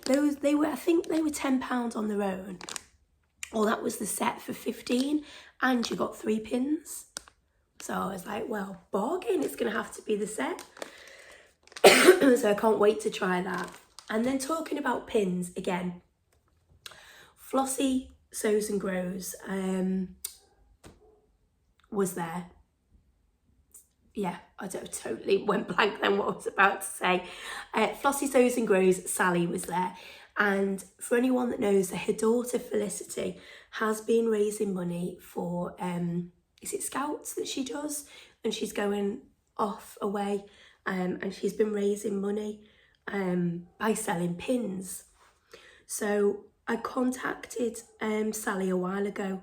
were, I think they were £10 on their own. Or that was the set for 15, and you got 3 pins. So I was like, well, bargain, it's gonna have to be the set. So I can't wait to try that. And then talking about pins again, Flossie Sews and Grows was there. Yeah, I totally went blank then what I was about to say. Flossie Sews and Grows, Sally was there. And for anyone that knows, her daughter Felicity has been raising money for, is it Scouts that she does? And she's going off away, and she's been raising money by selling pins. So I contacted Sally a while ago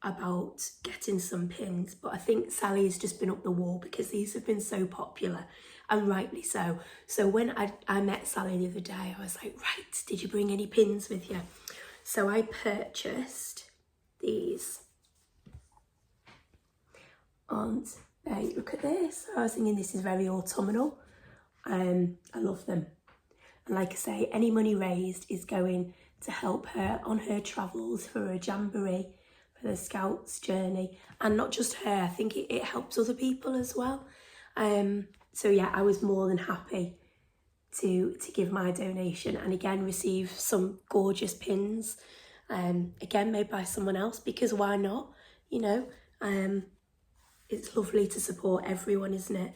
about getting some pins, but I think Sally's just been up the wall because these have been so popular, and rightly so. So when I met Sally the other day, I was like, right, did you bring any pins with you? So I purchased these. And look at this. I was thinking this is very autumnal. I love them. And like I say, any money raised is going to help her on her travels for a jamboree, for the Scouts journey. And not just her, I think it helps other people as well. So yeah, I was more than happy to give my donation, and again receive some gorgeous pins, again made by someone else, because why not, you know. It's lovely to support everyone, isn't it?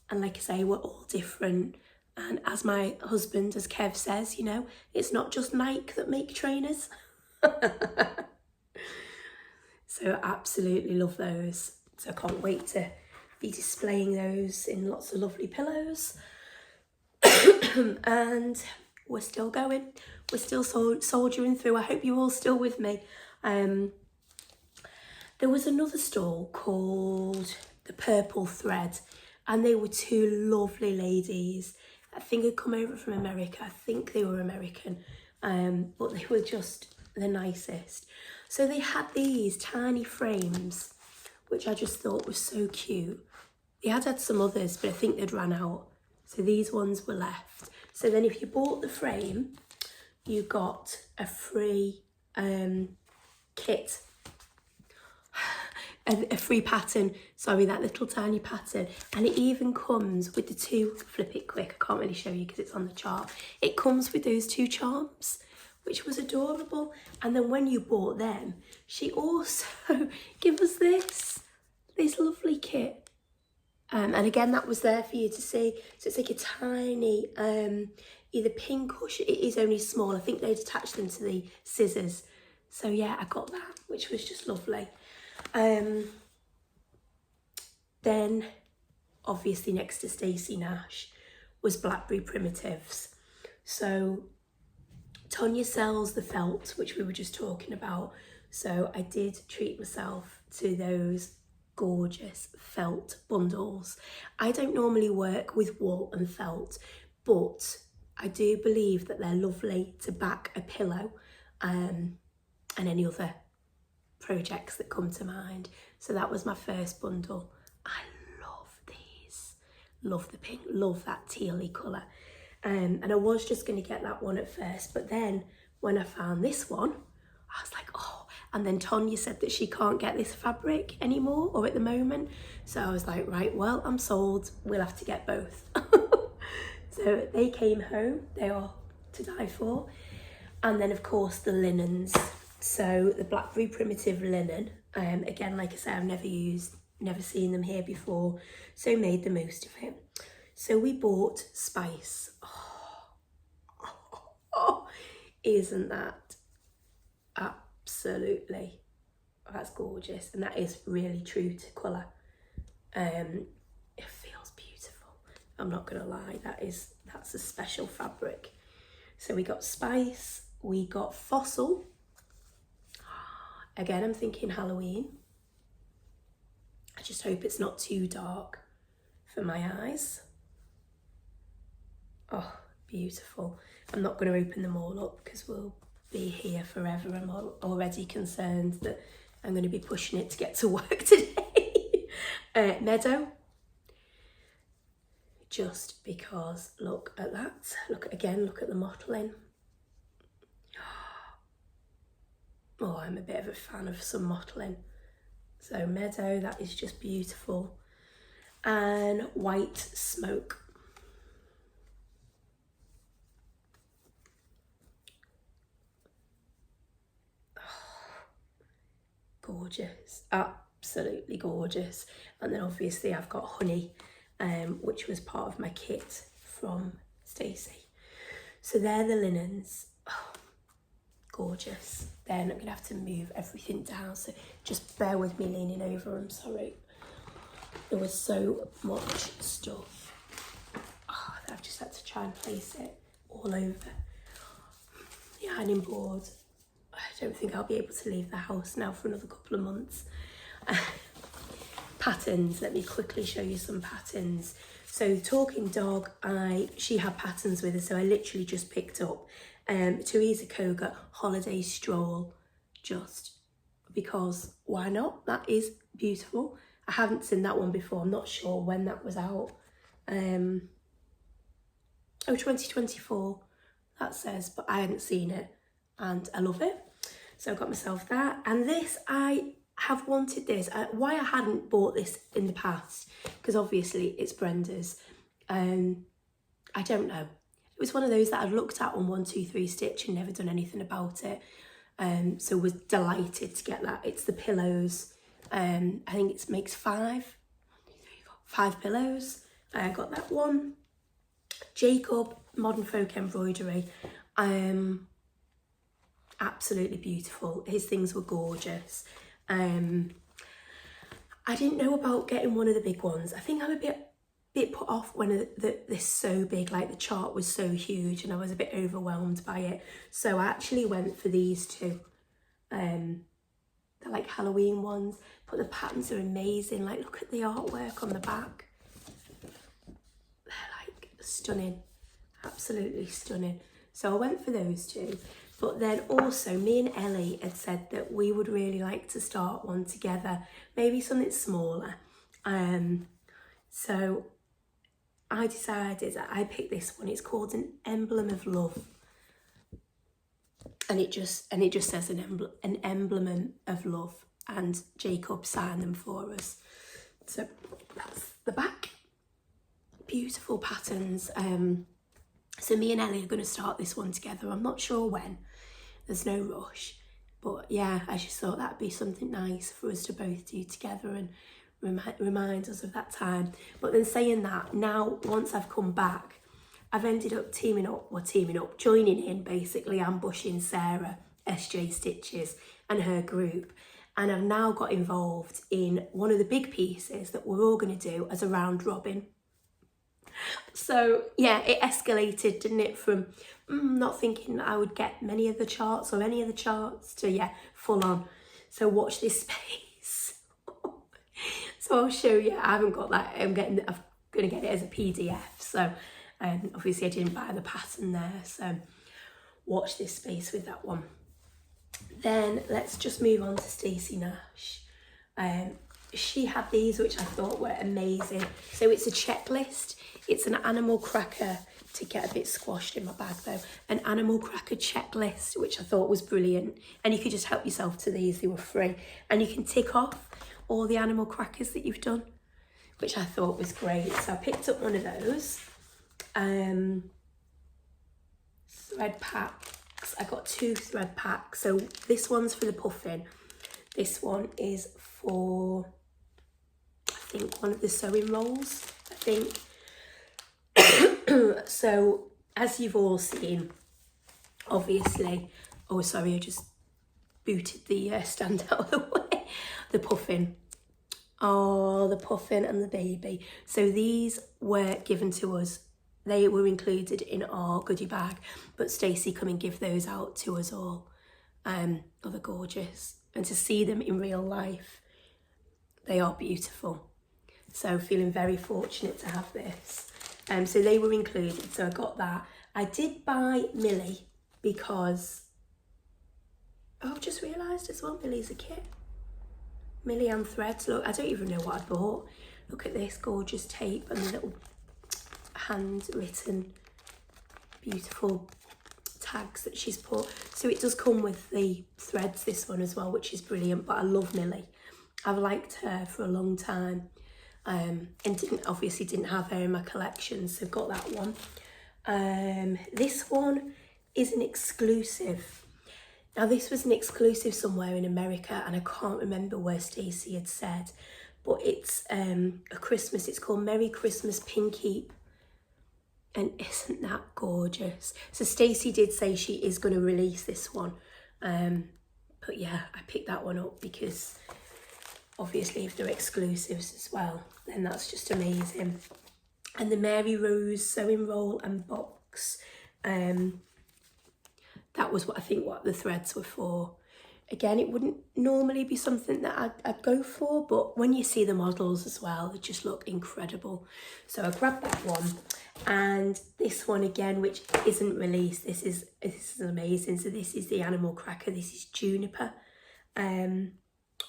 And like I say, we're all different. And as my husband, as Kev says, you know, it's not just Nike that make trainers. So absolutely love those. So I can't wait to be displaying those in lots of lovely pillows. And we're still going. We're still soldiering through. I hope you're all still with me. There was another stall called The Purple Thread, and they were 2 lovely ladies. I think had come over from America. I think they were American, but they were just the nicest. So they had these tiny frames, which I just thought was so cute. They had some others, but I think they'd run out. So these ones were left. So then if you bought the frame, you got a free kit. A free pattern, sorry, that little tiny pattern. And it even comes with the 2, flip it quick, I can't really show you because it's on the chart. It comes with those 2 charms, which was adorable. And then when you bought them, she also gave us this lovely kit. And again, that was there for you to see. So it's like a tiny either pink or it is only small. I think they'd attached them to the scissors. So yeah, I got that, which was just lovely. Then obviously next to Stacy Nash was Blackberry Primitives. So Tonya sells the felt, which we were just talking about. So I did treat myself to those gorgeous felt bundles. I don't normally work with wool and felt, but I do believe that they're lovely to back a pillow and any other projects that come to mind. So that was my first bundle. I love these. Love the pink, love that tealy colour. And I was just going to get that one at first, but then when I found this one, I was like, oh. And then Tonya said that she can't get this fabric anymore, or at the moment. So I was like, right, well, I'm sold. We'll have to get both. So they came home. They are to die for. And then, of course, the linens. So the Blackberry Primitive linen. Again, like I said, I've never seen them here before. So made the most of it. So we bought Spice. Oh, isn't that absolutely, that's gorgeous. And that is really true to colour. It feels beautiful. I'm not gonna lie, that's a special fabric. So we got Spice, we got Fossil. Again, I'm thinking Halloween. I just hope it's not too dark for my eyes. Oh, beautiful. I'm not going to open them all up because we'll be here forever. I'm already concerned that I'm going to be pushing it to get to work today. Meadow. Just because, look at that. Look at the mottling. Oh, I'm a bit of a fan of some mottling. So Meadow, that is just beautiful. And White Smoke. Gorgeous, absolutely gorgeous. And then obviously I've got Honey, which was part of my kit from Stacy. So they're the linens. Oh, gorgeous. Then I'm gonna have to move everything down, so just bear with me leaning over, I'm sorry. There was so much stuff. Oh, I've just had to try and place it all over. The ironing board. I don't think I'll be able to leave the house now for another couple of months. Patterns, let me quickly show you some patterns. So Talking Dog, she had patterns with her, so I literally just picked up Teresa Koga Holiday Stroll, just because why not? That is beautiful. I haven't seen that one before. I'm not sure when that was out. 2024 that says, but I hadn't seen it and I love it. So I got myself that. And this, I have wanted this. Why I hadn't bought this in the past, because obviously it's Brenda's. I don't know. It was one of those that I've looked at on 123 Stitch and never done anything about it. So was delighted to get that. It's the pillows. I think it makes 5 pillows. I got that one. Jacob Modern Folk Embroidery. Absolutely beautiful. His things were gorgeous. I didn't know about getting one of the big ones. I think I'm a bit put off when they're so big, like the chart was so huge and I was a bit overwhelmed by it. So I actually went for these two. They're like Halloween ones, but the patterns are amazing. Like, look at the artwork on the back. They're like stunning, absolutely stunning. So I went for those two. But then also me and Ellie had said that we would really like to start one together, maybe something smaller. So I decided that I picked this one. It's called An Emblem of Love. And it just says an emblem of love, and Jacob signed them for us. So that's the back. Beautiful patterns. So me and Ellie are going to start this one together. I'm not sure when. There's no rush. But yeah, I just thought that'd be something nice for us to both do together and remind us of that time. But then saying that, now once I've come back, I've ended up joining in, basically ambushing Sarah, SJ Stitches, and her group. And I've now got involved in one of the big pieces that we're all going to do as a round robin. So yeah, it escalated, didn't it, from not thinking that I would get many of the charts or any of the charts to, yeah, full on. So watch this space. So I'll show you. I haven't got that. I'm going to get it as a PDF. So obviously I didn't buy the pattern there. So watch this space with that one. Then let's just move on to Stacy Nash. She had these, which I thought were amazing. So it's a checklist. It's an animal cracker, to get a bit squashed in my bag though, an animal cracker checklist, which I thought was brilliant. And you could just help yourself to these, they were free. And you can tick off all the animal crackers that you've done, which I thought was great. So I picked up one of those. Thread packs. I got 2 thread packs. So this one's for the puffin. This one is for, I think, one of the sewing rolls, I think. So as you've all seen, obviously, oh sorry, I just booted the stand out of the way. The puffin. Oh, the puffin and the baby. So these were given to us. They were included in our goodie bag, but Stacey come and give those out to us all. Oh, they're gorgeous. And to see them in real life, they are beautiful. So feeling very fortunate to have this. So they were included, so I got that. I did buy Millie because, oh, I've just realised as well, Millie's a kit. Millie and threads. Look, I don't even know what I bought. Look at this gorgeous tape and the little handwritten beautiful tags that she's put. So it does come with the threads, this one as well, which is brilliant. But I love Millie. I've liked her for a long time. And obviously didn't have her in my collection, so got that one. This one is an exclusive. Now this was an exclusive somewhere in America, and I can't remember where Stacey had said, but it's a Christmas. It's called Merry Christmas Pink Heap, and isn't that gorgeous? So Stacey did say she is going to release this one, but yeah, I picked that one up because obviously if they're exclusives as well, then that's just amazing. And the Mary Rose sewing roll and box, that was what I think what the threads were for. Again, it wouldn't normally be something that I'd go for, but when you see the models as well, they just look incredible. So I grabbed that one, and this one again, which isn't released. This is amazing. So this is the animal cracker. This is juniper.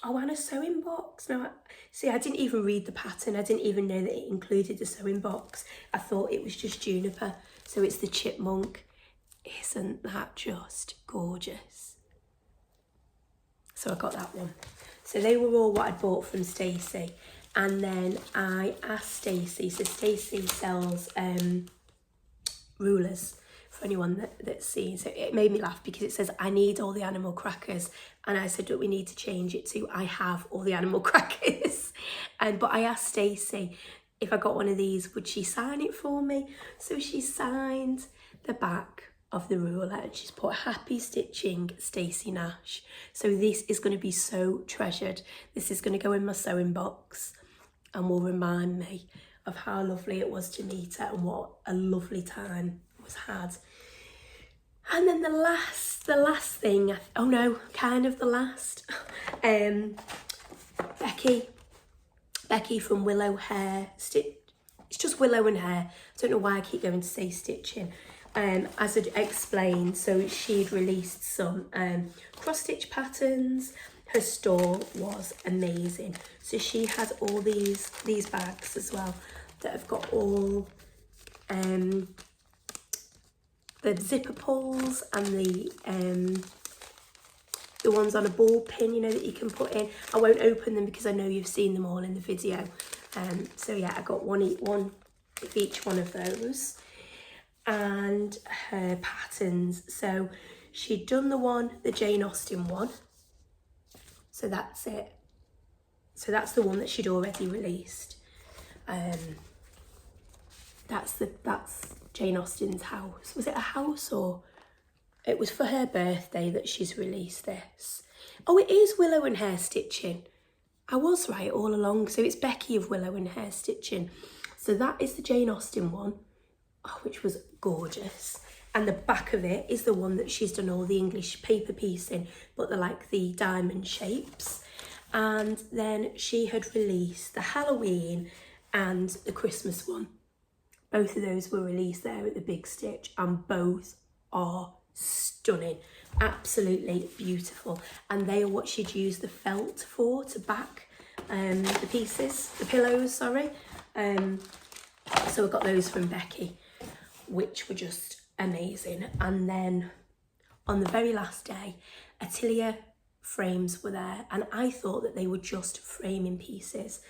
Oh, and a sewing box. Now, see, I didn't even read the pattern. I didn't even know that it included a sewing box. I thought it was just juniper. So it's the chipmunk. Isn't that just gorgeous? So I got that one. So they were all what I bought from Stacey. And then I asked Stacey. So Stacey sells rulers for anyone that's seen. So it made me laugh because it says, I need all the animal crackers. And I said, look, we need to change it to, I have all the animal crackers. But I asked Stacey if I got one of these, would she sign it for me? So she signed the back of the ruler and she's put happy stitching Stacy Nash. So this is going to be so treasured. This is going to go in my sewing box and will remind me of how lovely it was to meet her and what a lovely time was had. And then the last thing, oh no, kind of the last, Becky from Willow Hair, it's just Willow and Hair. I don't know why I keep going to say stitching. As I explained, so she'd released some cross stitch patterns. Her store was amazing. So she had all these bags as well that have got all the zipper pulls and the ones on a ball pin, you know, that you can put in. I won't open them because I know you've seen them all in the video. So yeah, I got one of each one of those. And her patterns. So she'd done the Jane Austen one. So that's it. So that's the one that she'd already released. that's Jane Austen's house. Was it a house, or it was for her birthday that she's released this? Oh, it is Willow and Hair Stitching. I was right all along. So it's Becky of Willow and Hair Stitching. So that is the Jane Austen one, which was gorgeous. And the back of it is the one that she's done all the English paper piecing, but they're like the diamond shapes. And then she had released the Halloween and the Christmas one. Both of those were released there at the Big Stitch, and both are stunning, absolutely beautiful. And they are what she'd use the felt for to back the pieces, the pillows, sorry. So I got those from Becky, which were just amazing. And then on the very last day, Atelier frames were there, and I thought that they were just framing pieces,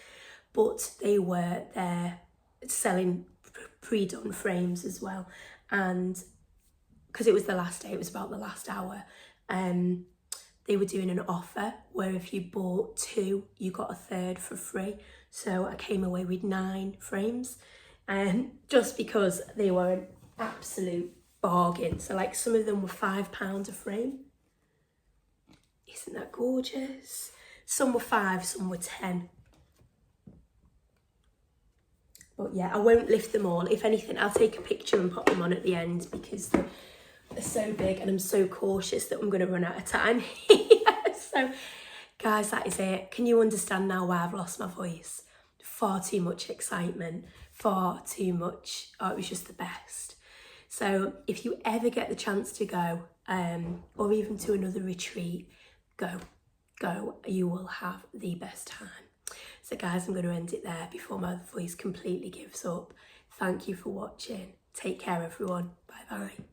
but they were there selling pre-done frames as well. And because it was the last day, it was about the last hour, they were doing an offer where if you bought 2, you got a 3rd for free. So I came away with 9 frames, just because they were an absolute bargain. So like some of them were £5 a frame. Isn't that gorgeous? Some were 5, some were 10. But yeah, I won't lift them all. If anything, I'll take a picture and pop them on at the end, because they're so big and I'm so cautious that I'm going to run out of time. So guys, that is it. Can you understand now why I've lost my voice? Far too much excitement, far too much. Oh, it was just the best. So if you ever get the chance to go, or even to another retreat, go. You will have the best time. So guys, I'm going to end it there before my voice completely gives up. Thank you for watching. Take care, everyone. Bye bye.